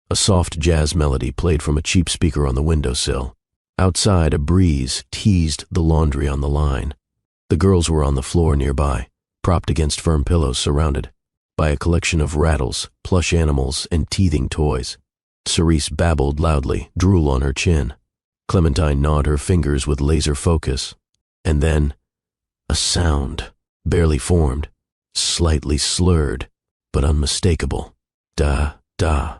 A soft jazz melody played from a cheap speaker on the windowsill. Outside, a breeze teased the laundry on the line. The girls were on the floor nearby, propped against firm pillows surrounded by a collection of rattles, plush animals, and teething toys. Cerise babbled loudly, drool on her chin. Clementine gnawed her fingers with laser focus. And then, a sound, barely formed, slightly slurred, but unmistakable. Da, da.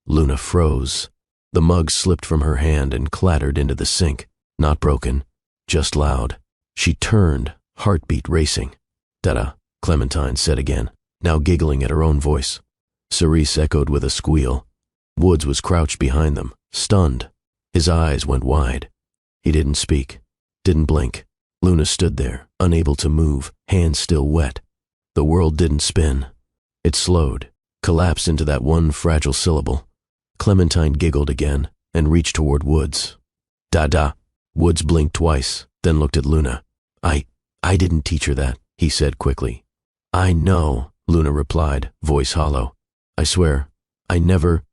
Luna froze. The mug slipped from her hand and clattered into the sink. Not broken, just loud. She turned, heartbeat racing. Da-da, Clementine said again, now giggling at her own voice. Cerise echoed with a squeal. Woods was crouched behind them, stunned. His eyes went wide. He didn't speak, didn't blink. Luna stood there, unable to move, hands still wet. The world didn't spin. It slowed, collapsed into that one fragile syllable. Clementine giggled again and reached toward Woods. "Da-da." Woods blinked twice, then looked at Luna. I didn't teach her that," he said quickly. "I know," Luna replied, voice hollow. "I swear, I never..."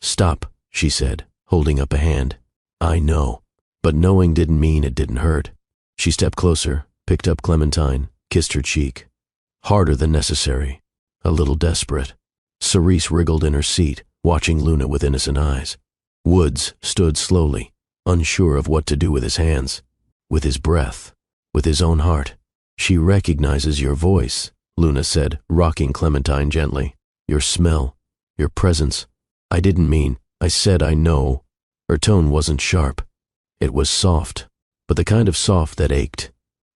"Stop," she said, holding up a hand. "I know." But knowing didn't mean it didn't hurt. She stepped closer, picked up Clementine, kissed her cheek. Harder than necessary, a little desperate. Cerise wriggled in her seat, watching Luna with innocent eyes. Woods stood slowly, unsure of what to do with his hands, with his breath, with his own heart. "She recognizes your voice," Luna said, rocking Clementine gently. "Your smell, your presence. I didn't mean, I said I know." Her tone wasn't sharp. It was soft, but the kind of soft that ached.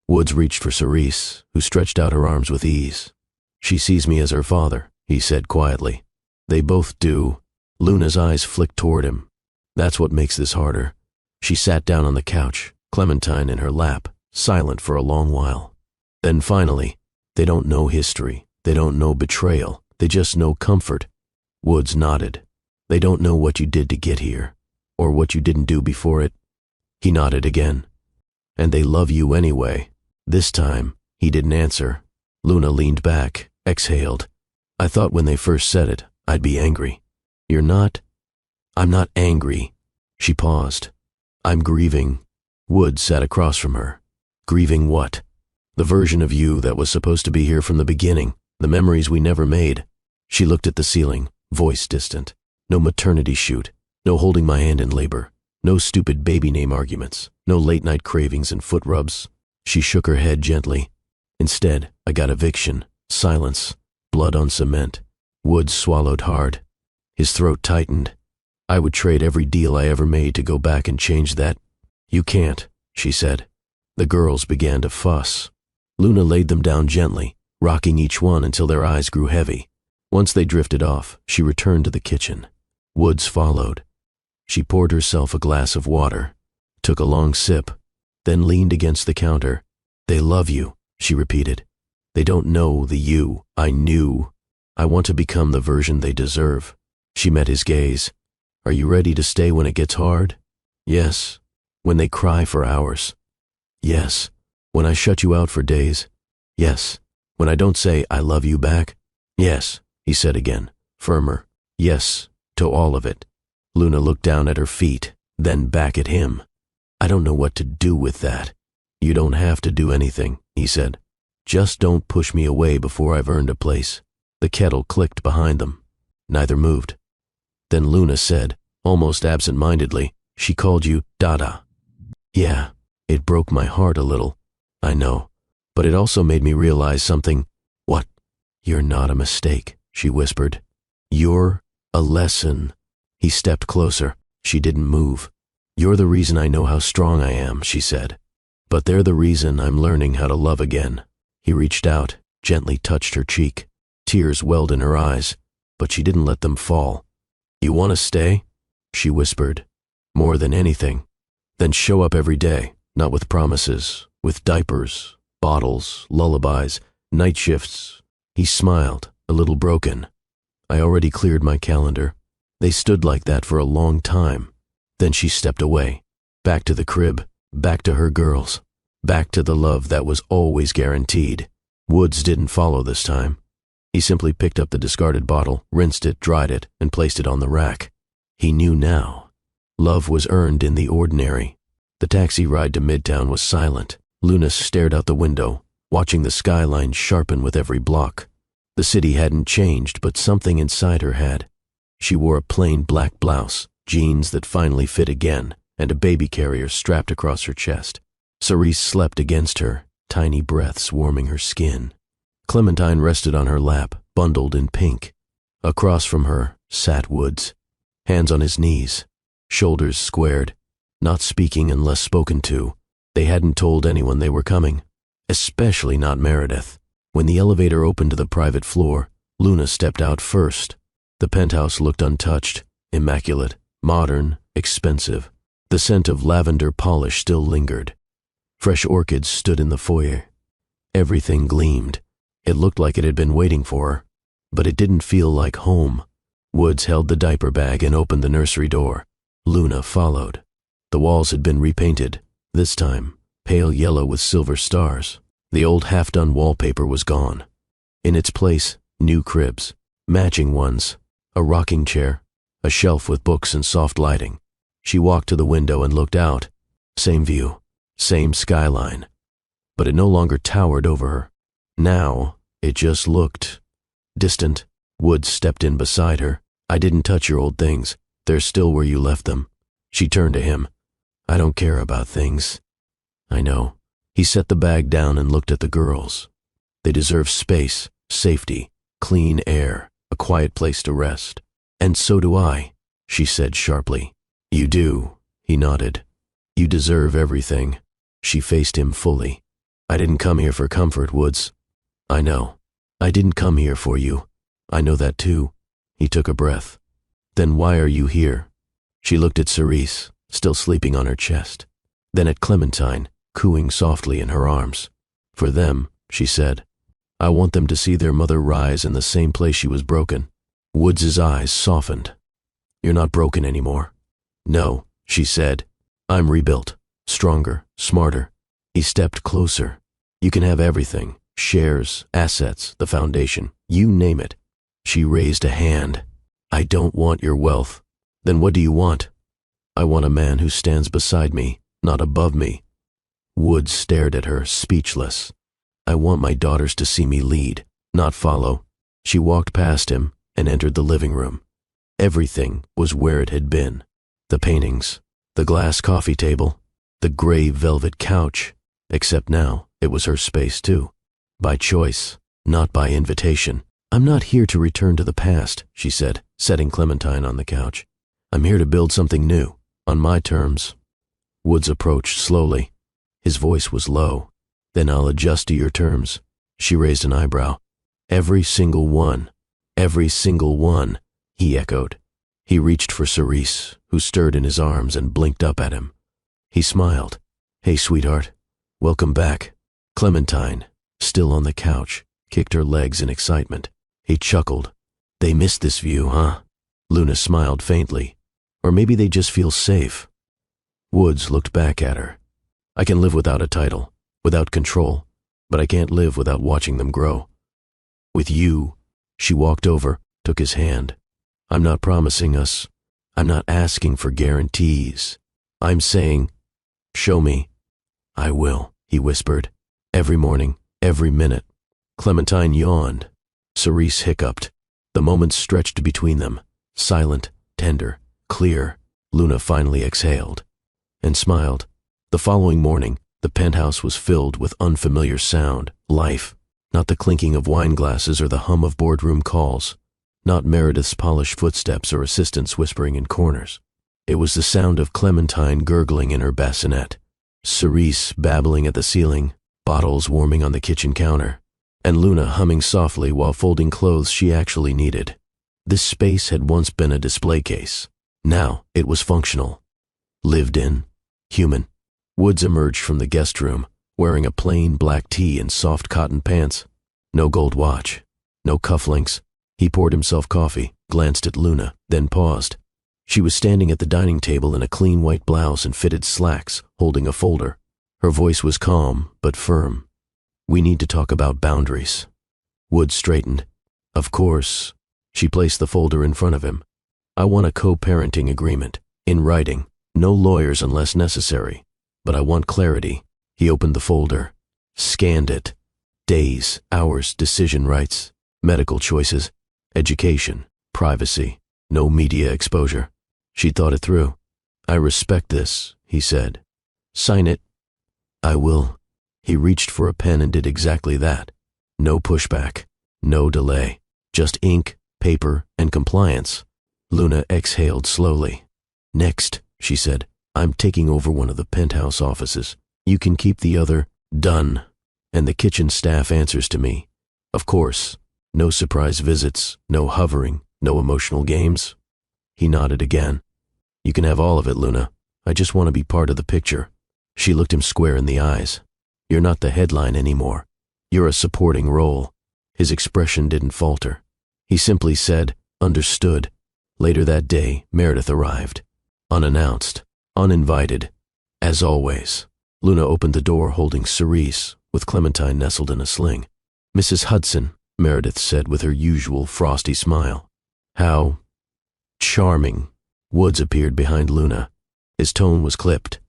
Woods reached for Cerise, who stretched out her arms with ease. "She sees me as her father," he said quietly. "They both do." Luna's eyes flicked toward him. "That's what makes this harder." She sat down on the couch, Clementine in her lap, silent for a long while. Then finally, "They don't know history. They don't know betrayal. They just know comfort." Woods nodded. "They don't know what you did to get here, or what you didn't do before it." He nodded again. And they love you anyway. This time, he didn't answer. Luna leaned back, exhaled. I thought when they first said it, I'd be angry. You're not? I'm not angry. She paused. I'm grieving. Wood sat across from her. Grieving what? The version of you that was supposed to be here from the beginning, the memories we never made. She looked at the ceiling, voice distant. No maternity shoot, no holding my hand in labor, no stupid baby name arguments, no late-night cravings and foot rubs. She shook her head gently. Instead, I got eviction, silence, blood on cement. Wood swallowed hard. His throat tightened. I would trade every deal I ever made to go back and change that. You can't, she said. The girls began to fuss. Luna laid them down gently, rocking each one until their eyes grew heavy. Once they drifted off, she returned to the kitchen. Woods followed. She poured herself a glass of water, took a long sip, then leaned against the counter. They love you, she repeated. They don't know the you I knew. I want to become the version they deserve. She met his gaze. Are you ready to stay when it gets hard? Yes. When they cry for hours? Yes. When I shut you out for days? Yes. When I don't say I love you back? Yes, he said again, firmer. Yes, to all of it. Luna looked down at her feet, then back at him. I don't know what to do with that. You don't have to do anything, he said. Just don't push me away before I've earned a place. The kettle clicked behind them. Neither moved. Then Luna said, almost absent-mindedly, she called you Dada. Yeah, it broke my heart a little. I know, but it also made me realize something. What? You're not a mistake, she whispered. You're a lesson. He stepped closer. She didn't move. You're the reason I know how strong I am, she said. But they're the reason I'm learning how to love again. He reached out, gently touched her cheek. Tears welled in her eyes, but she didn't let them fall. You want to stay? She whispered. More than anything. Then show up every day, not with promises, with diapers, bottles, lullabies, night shifts. He smiled, a little broken. I already cleared my calendar. They stood like that for a long time. Then she stepped away, back to the crib, back to her girls, back to the love that was always guaranteed. Woods didn't follow this time. He simply picked up the discarded bottle, rinsed it, dried it, and placed it on the rack. He knew now. Love was earned in the ordinary. The taxi ride to Midtown was silent. Luna stared out the window, watching the skyline sharpen with every block. The city hadn't changed, but something inside her had. She wore a plain black blouse, jeans that finally fit again, and a baby carrier strapped across her chest. Cerise slept against her, tiny breaths warming her skin. Clementine rested on her lap, bundled in pink. Across from her sat Woods, hands on his knees, shoulders squared, not speaking unless spoken to. They hadn't told anyone they were coming, especially not Meredith. When the elevator opened to the private floor, Luna stepped out first. The penthouse looked untouched, immaculate, modern, expensive. The scent of lavender polish still lingered. Fresh orchids stood in the foyer. Everything gleamed. It looked like it had been waiting for her, but it didn't feel like home. Woods held the diaper bag and opened the nursery door. Luna followed. The walls had been repainted, this time pale yellow with silver stars. The old half-done wallpaper was gone. In its place, new cribs, matching ones, a rocking chair, a shelf with books and soft lighting. She walked to the window and looked out. Same view, same skyline. But it no longer towered over her. Now, it just looked distant. Woods stepped in beside her. I didn't touch your old things. They're still where you left them. She turned to him. I don't care about things. I know. He set the bag down and looked at the girls. They deserve space, safety, clean air, a quiet place to rest. And so do I, she said sharply. You do, he nodded. You deserve everything. She faced him fully. I didn't come here for comfort, Woods. I know. I didn't come here for you. I know that too. He took a breath. Then why are you here? She looked at Cerise, still sleeping on her chest. Then at Clementine, cooing softly in her arms. For them, she said. I want them to see their mother rise in the same place she was broken. Woods's eyes softened. You're not broken anymore. No, she said. I'm rebuilt, stronger, smarter, He stepped closer. You can have everything. Shares, assets, the foundation. You name it. She raised a hand. I don't want your wealth. Then what do you want? I want a man who stands beside me, not above me. Woods stared at her, speechless. I want my daughters to see me lead, not follow. She walked past him and entered the living room. Everything was where it had been. The paintings, the glass coffee table, the gray velvet couch, except now it was her space too. By choice, not by invitation. I'm not here to return to the past, she said, setting Clementine on the couch. I'm here to build something new, on my terms. Woods approached slowly. His voice was low. Then I'll adjust to your terms. She raised an eyebrow. Every single one, he echoed. He reached for Cerise, who stirred in his arms and blinked up at him. He smiled. Hey, sweetheart. Welcome back. Clementine, still on the couch, kicked her legs in excitement. He chuckled. They missed this view, huh? Luna smiled faintly. Or maybe they just feel safe. Woods looked back at her. I can live without a title, without control, but I can't live without watching them grow. With you, she walked over, took his hand. I'm not promising us. I'm not asking for guarantees. I'm saying, show me. I will, he whispered. Every morning, every minute. Clementine yawned. Cerise hiccuped. The moments stretched between them, silent, tender, clear. Luna finally exhaled and smiled. The following morning, the penthouse was filled with unfamiliar sound, life, not the clinking of wine glasses or the hum of boardroom calls, not Meredith's polished footsteps or assistants whispering in corners. It was the sound of Clementine gurgling in her bassinet, Cerise babbling at the ceiling, bottles warming on the kitchen counter, and Luna humming softly while folding clothes she actually needed. This space had once been a display case. Now it was functional. Lived in. Human. Woods emerged from the guest room, wearing a plain black tee and soft cotton pants. No gold watch. No cufflinks. He poured himself coffee, glanced at Luna, then paused. She was standing at the dining table in a clean white blouse and fitted slacks, holding a folder. Her voice was calm, but firm. We need to talk about boundaries. Woods straightened. Of course. She placed the folder in front of him. I want a co-parenting agreement, in writing. No lawyers unless necessary. But I want clarity. He opened the folder, scanned it. Days, hours, decision rights, medical choices, education, privacy, no media exposure. She thought it through. I respect this, he said. Sign it. I will. He reached for a pen and did exactly that. No pushback, no delay, just ink, paper, and compliance. Luna exhaled slowly. Next, she said, I'm taking over one of the penthouse offices. You can keep the other. Done. And the kitchen staff answers to me. Of course. No surprise visits, no hovering, no emotional games. He nodded again. You can have all of it, Luna. I just want to be part of the picture. She looked him square in the eyes. You're not the headline anymore. You're a supporting role. His expression didn't falter. He simply said, understood. Later that day, Meredith arrived. Unannounced, uninvited. As always. Luna opened the door holding Cerise, with Clementine nestled in a sling. Mrs. Hudson, Meredith said with her usual frosty smile. How charming. Woods appeared behind Luna. His tone was clipped.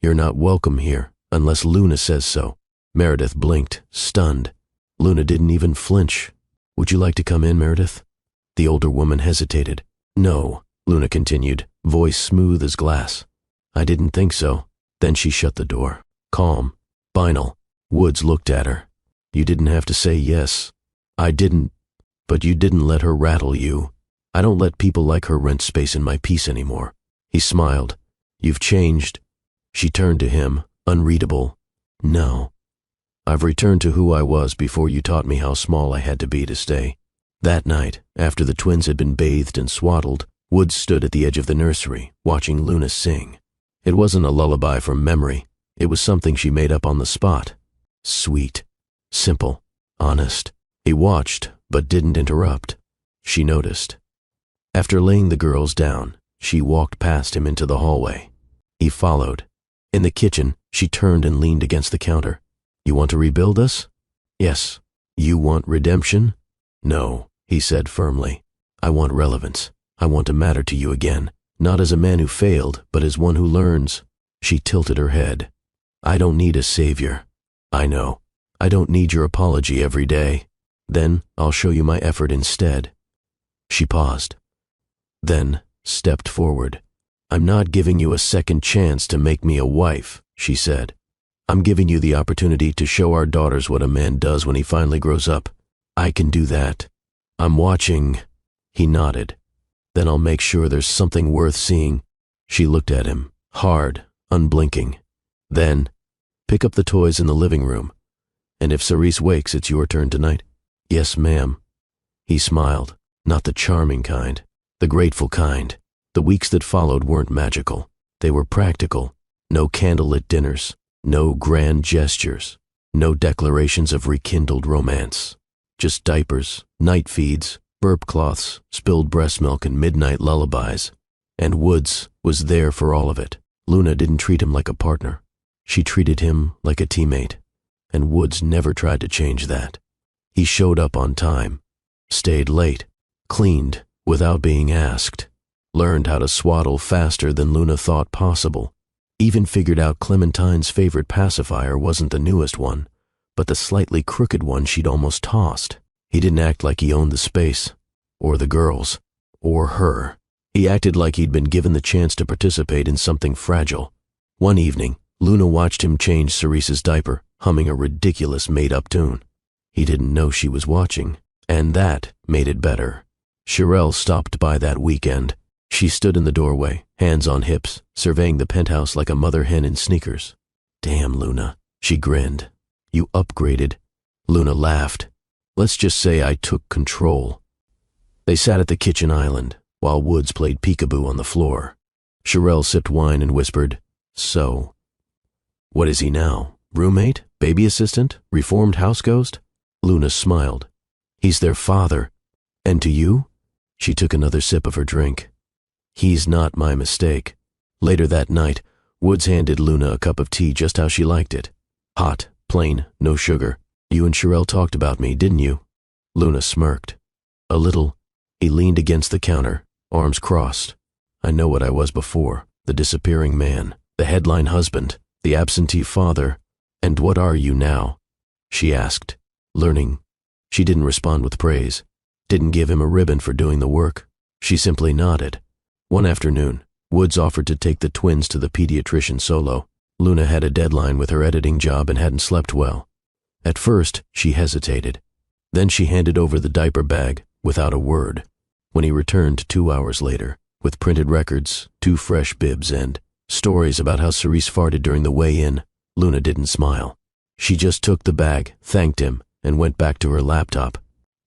You're not welcome here, unless Luna says so. Meredith blinked, stunned. Luna didn't even flinch. Would you like to come in, Meredith? The older woman hesitated. No, Luna continued, voice smooth as glass. I didn't think so. Then she shut the door. Calm. Final. Woods looked at her. You didn't have to say yes. I didn't. But you didn't let her rattle you. I don't let people like her rent space in my peace anymore. He smiled. You've changed. She turned to him, unreadable. No. I've returned to who I was before you taught me how small I had to be to stay. That night, after the twins had been bathed and swaddled, Woods stood at the edge of the nursery, watching Luna sing. It wasn't a lullaby from memory. It was something she made up on the spot. Sweet. Simple. Honest. He watched, but didn't interrupt. She noticed. After laying the girls down, she walked past him into the hallway. He followed. In the kitchen, she turned and leaned against the counter. You want to rebuild us? Yes. You want redemption? No, he said firmly. I want relevance. I want to matter to you again, not as a man who failed, but as one who learns. She tilted her head. I don't need a savior. I know. I don't need your apology every day. Then I'll show you my effort instead. She paused, then stepped forward. I'm not giving you a second chance to make me a wife, she said. I'm giving you the opportunity to show our daughters what a man does when he finally grows up. I can do that. I'm watching. He nodded. Then I'll make sure there's something worth seeing. She looked at him, hard, unblinking. Then, pick up the toys in the living room. And if Cerise wakes, it's your turn tonight. Yes, ma'am. He smiled, not the charming kind, the grateful kind. The weeks that followed weren't magical. They were practical. No candlelit dinners, no grand gestures, no declarations of rekindled romance. Just diapers, night feeds, burp cloths, spilled breast milk, and midnight lullabies. And Woods was there for all of it. Luna didn't treat him like a partner. She treated him like a teammate. And Woods never tried to change that. He showed up on time, stayed late, cleaned without being asked, learned how to swaddle faster than Luna thought possible, even figured out Clementine's favorite pacifier wasn't the newest one, but the slightly crooked one she'd almost tossed. He didn't act like he owned the space, or the girls, or her. He acted like he'd been given the chance to participate in something fragile. One evening, Luna watched him change Cerise's diaper, humming a ridiculous made-up tune. He didn't know she was watching, and that made it better. Cherelle stopped by that weekend. She stood in the doorway, hands on hips, surveying the penthouse like a mother hen in sneakers. Damn, Luna, she grinned. You upgraded. Luna laughed. Let's just say I took control. They sat at the kitchen island, while Woods played peekaboo on the floor. Cherelle sipped wine and whispered, So, what is he now? Roommate? Baby assistant? Reformed house ghost? Luna smiled. He's their father. And to you? She took another sip of her drink. He's not my mistake. Later that night, Woods handed Luna a cup of tea just how she liked it. Hot, plain, no sugar. You and Cherelle talked about me, didn't you? Luna smirked. A little. He leaned against the counter, arms crossed. I know what I was before, the disappearing man, the headline husband, the absentee father. And what are you now? She asked, learning. She didn't respond with praise, didn't give him a ribbon for doing the work. She simply nodded. One afternoon, Woods offered to take the twins to the pediatrician solo. Luna had a deadline with her editing job and hadn't slept well. At first, she hesitated. Then she handed over the diaper bag without a word. When he returned 2 hours later, with printed records, 2 fresh bibs, and stories about how Cerise farted during the weigh-in, Luna didn't smile. She just took the bag, thanked him, and went back to her laptop.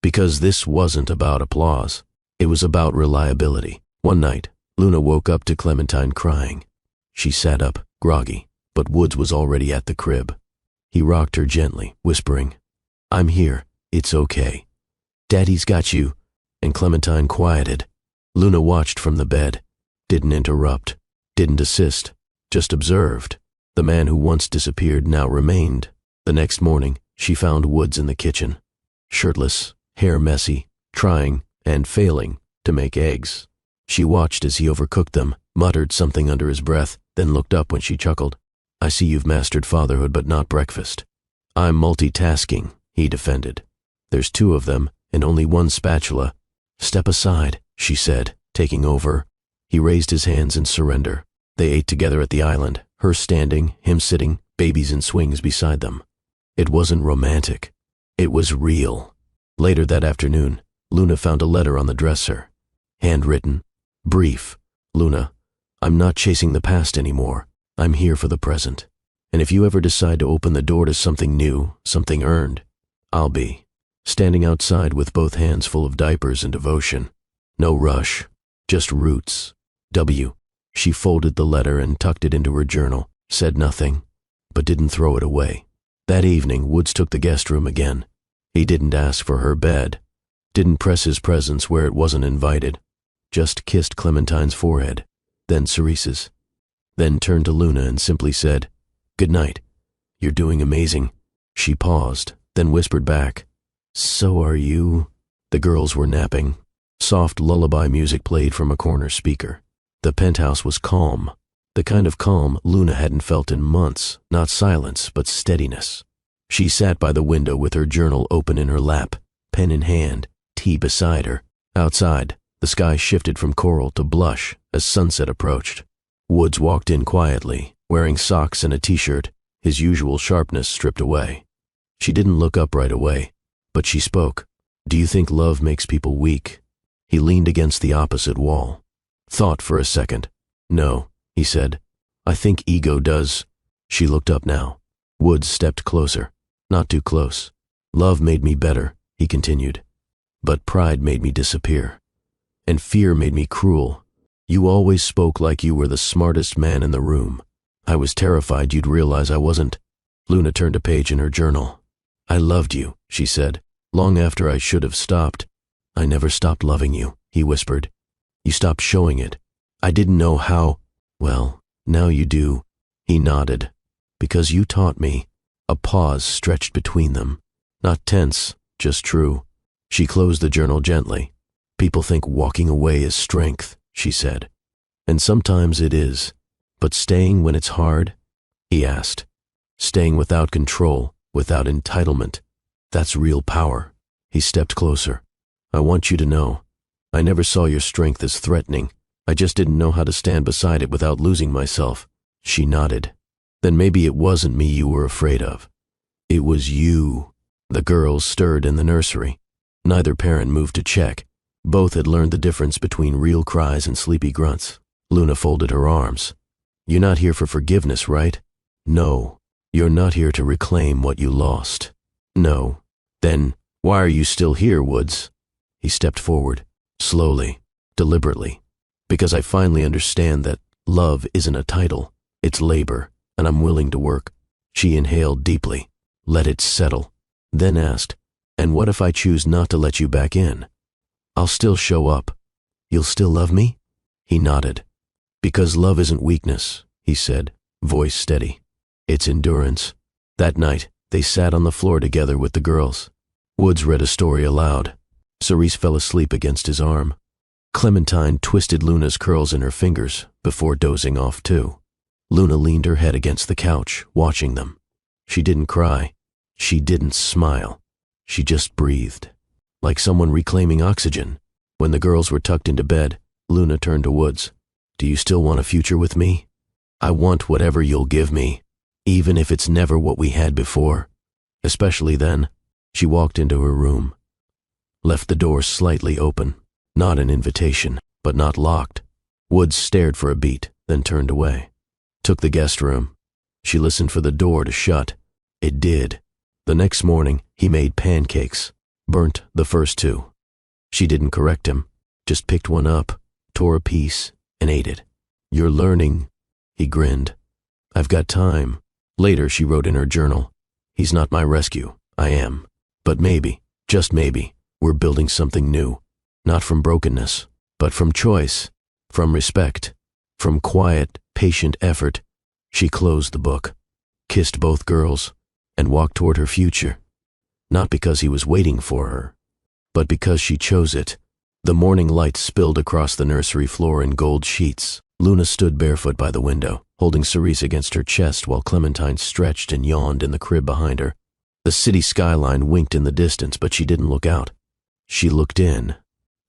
Because this wasn't about applause. It was about reliability. One night, Luna woke up to Clementine crying. She sat up, groggy, but Woods was already at the crib. He rocked her gently, whispering, I'm here. It's okay. Daddy's got you. And Clementine quieted. Luna watched from the bed. Didn't interrupt. Didn't assist. Just observed. The man who once disappeared now remained. The next morning, she found Woods in the kitchen. Shirtless, hair messy, trying, and failing, to make eggs. She watched as he overcooked them, muttered something under his breath, then looked up when she chuckled. I see you've mastered fatherhood but not breakfast. I'm multitasking, he defended. There's 2 of them, and only 1 spatula. Step aside, she said, taking over. He raised his hands in surrender. They ate together at the island, her standing, him sitting, babies in swings beside them. It wasn't romantic. It was real. Later that afternoon, Luna found a letter on the dresser. Handwritten. Brief. Luna, I'm not chasing the past anymore. I'm here for the present. And if you ever decide to open the door to something new, something earned, I'll be. Standing outside with both hands full of diapers and devotion. No rush. Just roots. W. She folded the letter and tucked it into her journal, said nothing, but didn't throw it away. That evening, Woods took the guest room again. He didn't ask for her bed. Didn't press his presence where it wasn't invited. Just kissed Clementine's forehead, then Cerise's. then turned to Luna and simply said, "Good night. You're doing amazing." She paused, then whispered back, "So are you." The girls were napping. Soft lullaby music played from a corner speaker. The penthouse was calm, the kind of calm Luna hadn't felt in months, not silence, but steadiness. She sat by the window with her journal open in her lap, pen in hand, tea beside her. Outside, the sky shifted from coral to blush as sunset approached. Woods walked in quietly, wearing socks and a t-shirt, his usual sharpness stripped away. She didn't look up right away, but she spoke. "Do you think love makes people weak?" He leaned against the opposite wall. Thought for a second. "No," he said. "I think ego does." She looked up now. Woods stepped closer, not too close. "Love made me better," he continued. "But pride made me disappear. And fear made me cruel. You always spoke like you were the smartest man in the room. I was terrified you'd realize I wasn't." Luna turned a page in her journal. "I loved you," she said, "long after I should have stopped." "I never stopped loving you," he whispered. "You stopped showing it. I didn't know how." "Well, now you do." He nodded. "Because you taught me." A pause stretched between them. Not tense, just true. She closed the journal gently. "People think walking away is strength," she said. "And sometimes it is. But staying when it's hard?" He asked. "Staying without control, without entitlement. That's real power." He stepped closer. "I want you to know, I never saw your strength as threatening. I just didn't know how to stand beside it without losing myself." She nodded. "Then maybe it wasn't me you were afraid of. It was you." The girls stirred in the nursery. Neither parent moved to check. Both had learned the difference between real cries and sleepy grunts. Luna folded her arms. "You're not here for forgiveness, right?" "No. You're not here to reclaim what you lost." "No." "Then why are you still here, Woods?" He stepped forward, slowly, deliberately. "Because I finally understand that love isn't a title, it's labor, and I'm willing to work." She inhaled deeply, let it settle, then asked, "And what if I choose not to let you back in?" "I'll still show up. You'll still love me?" He nodded. "Because love isn't weakness," he said, voice steady. "It's endurance." That night, they sat on the floor together with the girls. Woods read a story aloud. Cerise fell asleep against his arm. Clementine twisted Luna's curls in her fingers before dozing off too. Luna leaned her head against the couch, watching them. She didn't cry. She didn't smile. She just breathed, like someone reclaiming oxygen. When the girls were tucked into bed, Luna turned to Woods. "Do you still want a future with me?" "I want whatever you'll give me, even if it's never what we had before. Especially then." She walked into her room, left the door slightly open. Not an invitation, but not locked. Woods stared for a beat, then turned away. Took the guest room. She listened for the door to shut. It did. The next morning, he made pancakes, burnt the first two. She didn't correct him, just picked one up, tore a piece, and ate it. "You're learning," he grinned. "I've got time." Later, she wrote in her journal, "He's not my rescue, I am. But maybe, just maybe, we're building something new. Not from brokenness, but from choice, from respect, from quiet, patient effort." She closed the book, kissed both girls, and walked toward her future. Not because he was waiting for her, but because she chose it. The morning light spilled across the nursery floor in gold sheets. Luna stood barefoot by the window, holding Cerise against her chest while Clementine stretched and yawned in the crib behind her. The city skyline winked in the distance, but she didn't look out. She looked in,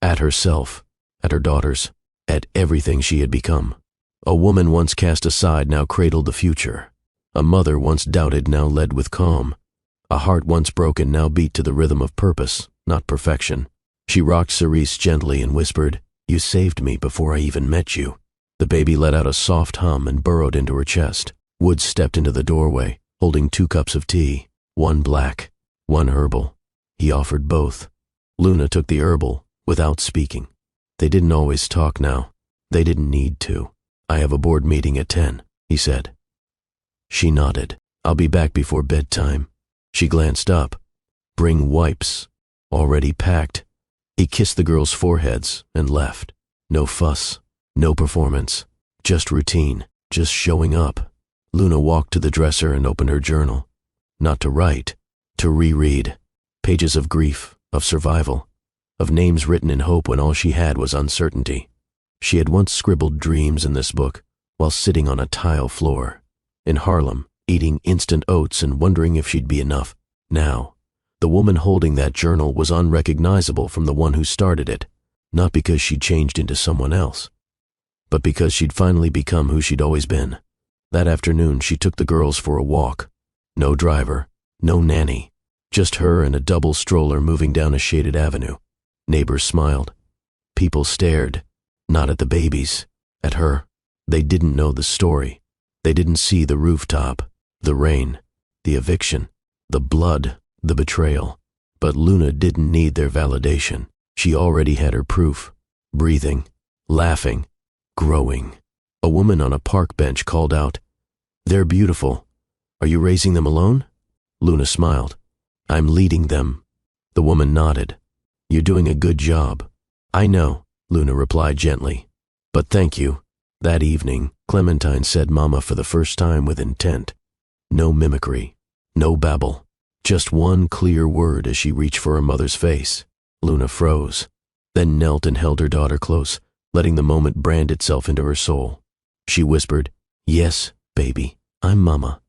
at herself, at her daughters, at everything she had become. A woman once cast aside now cradled the future. A mother once doubted now led with calm. A heart once broken now beat to the rhythm of purpose, not perfection. She rocked Cerise gently and whispered, "You saved me before I even met you." The baby let out a soft hum and burrowed into her chest. Woods stepped into the doorway, holding 2 cups of tea, one black, one herbal. He offered both. Luna took the herbal, without speaking. They didn't always talk now. They didn't need to. "I have a board meeting at 10, he said. She nodded. "I'll be back before bedtime." She glanced up. "Bring wipes." Already packed. He kissed the girls' foreheads and left. No fuss, no performance, just routine. just showing up. Luna walked to the dresser and opened her journal. Not to write, to reread. Pages of grief, of survival, of names written in hope when all she had was uncertainty. She had once scribbled dreams in this book while sitting on a tile floor in Harlem, eating instant oats and wondering if she'd be enough. Now, the woman holding that journal was unrecognizable from the one who started it, not because she'd changed into someone else, but because she'd finally become who she'd always been. That afternoon, she took the girls for a walk. No driver, no nanny, just her and a double stroller moving down a shaded avenue. Neighbors smiled. People stared, not at the babies, at her. They didn't know the story. They didn't see the rooftop, the rain, the eviction, the blood, the betrayal. But Luna didn't need their validation. She already had her proof. Breathing, laughing, growing. A woman on a park bench called out, "They're beautiful. Are you raising them alone?" Luna smiled. "I'm leading them." The woman nodded. "You're doing a good job." "I know," Luna replied gently. "But thank you." That evening, Clementine said mama for the first time with intent. No mimicry, no babble, just one clear word as she reached for her mother's face. Luna froze, then knelt and held her daughter close, letting the moment brand itself into her soul. She whispered, "Yes, baby, I'm mama.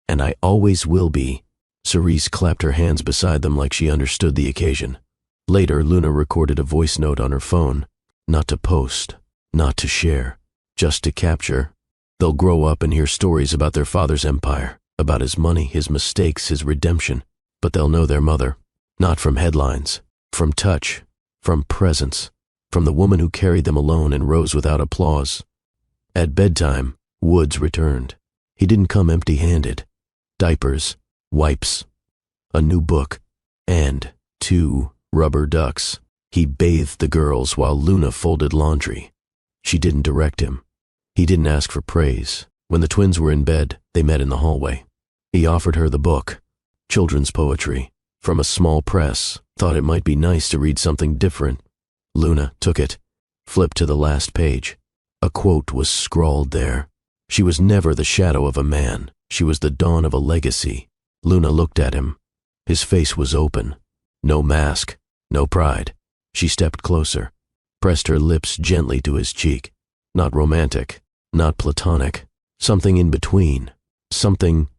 And I always will be." Cerise clapped her hands beside them like she understood the occasion. Later, Luna recorded a voice note on her phone, not to post, not to share, just to capture. They'll grow up and hear stories about their father's empire, about his money, his mistakes, his redemption, but they'll know their mother, not from headlines, from touch, from presence, from the woman who carried them alone and rose without applause. At bedtime, Woods returned. He didn't come empty-handed. Diapers, wipes, a new book, and 2 rubber ducks. He bathed the girls while Luna folded laundry. She didn't direct him. He didn't ask for praise. When the twins were in bed, they met in the hallway. He offered her the book, children's poetry, from a small press, thought it might be nice to read something different. Luna took it, flipped to the last page. A quote was scrawled there. She was never the shadow of a man. She was the dawn of a legacy. Luna looked at him. His face was open. No mask, no pride. She stepped closer, pressed her lips gently to his cheek. Not romantic, not platonic. Something in between. Something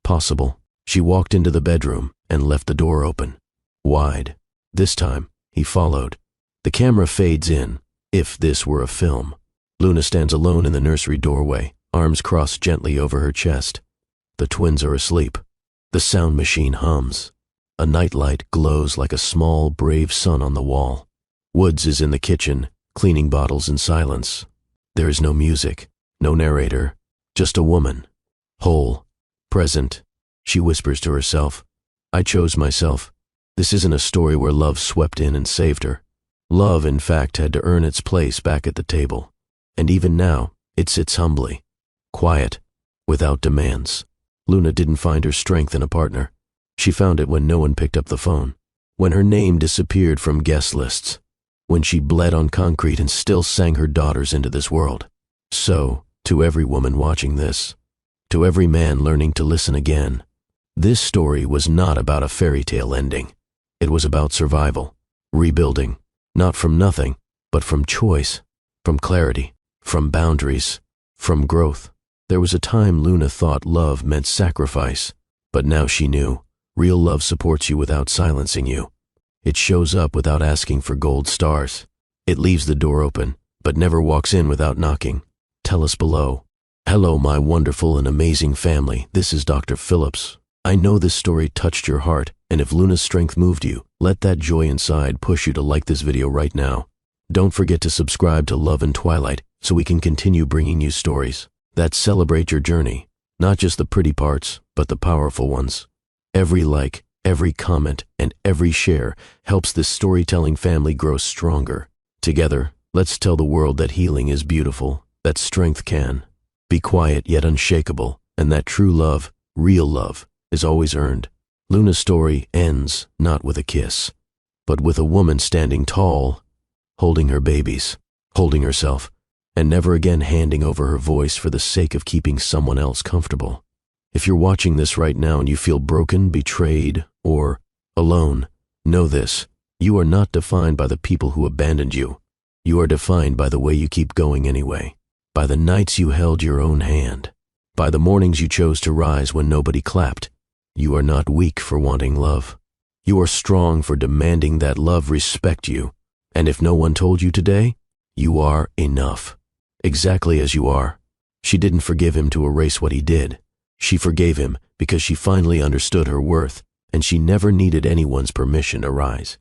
possible. She walked into the bedroom and left the door open, wide. This time, he followed. The camera fades in, if this were a film. Luna stands alone in the nursery doorway, arms crossed gently over her chest. The twins are asleep. The sound machine hums. A nightlight glows like a small, brave sun on the wall. Woods is in the kitchen, cleaning bottles in silence. There is no music, no narrator, just a woman. Whole, present. She whispers to herself, "I chose myself. This isn't a story where love swept in and saved her. Love, in fact, had to earn its place back at the table. And even now, it sits humbly, quiet, without demands." Luna didn't find her strength in a partner. She found it when no one picked up the phone, when her name disappeared from guest lists, when she bled on concrete and still sang her daughters into this world. So, to every woman watching this, to every man learning to listen again, this story was not about a fairy tale ending. It was about survival, rebuilding, not from nothing, but from choice, from clarity, from boundaries, from growth. There was a time Luna thought love meant sacrifice, but now she knew. Real love supports you without silencing you. It shows up without asking for gold stars. It leaves the door open, but never walks in without knocking. Tell us below. Hello, my wonderful and amazing family. This is Dr. Phillips. I know this story touched your heart, and if Luna's strength moved you, let that joy inside push you to like this video right now. Don't forget to subscribe to Love and Twilight so we can continue bringing you stories that celebrate your journey, not just the pretty parts, but the powerful ones. Every like, every comment, and every share helps this storytelling family grow stronger. Together, let's tell the world that healing is beautiful, that strength can be quiet yet unshakable, and that true love, real love, is always earned. Luna's story ends not with a kiss, but with a woman standing tall, holding her babies, holding herself, and never again handing over her voice for the sake of keeping someone else comfortable. If you're watching this right now and you feel broken, betrayed, or alone, know this: you are not defined by the people who abandoned you. You are defined by the way you keep going anyway, by the nights you held your own hand, by the mornings you chose to rise when nobody clapped. You are not weak for wanting love. You are strong for demanding that love respect you. And if no one told you today, you are enough, exactly as you are. She didn't forgive him to erase what he did. She forgave him because she finally understood her worth, and she never needed anyone's permission to rise.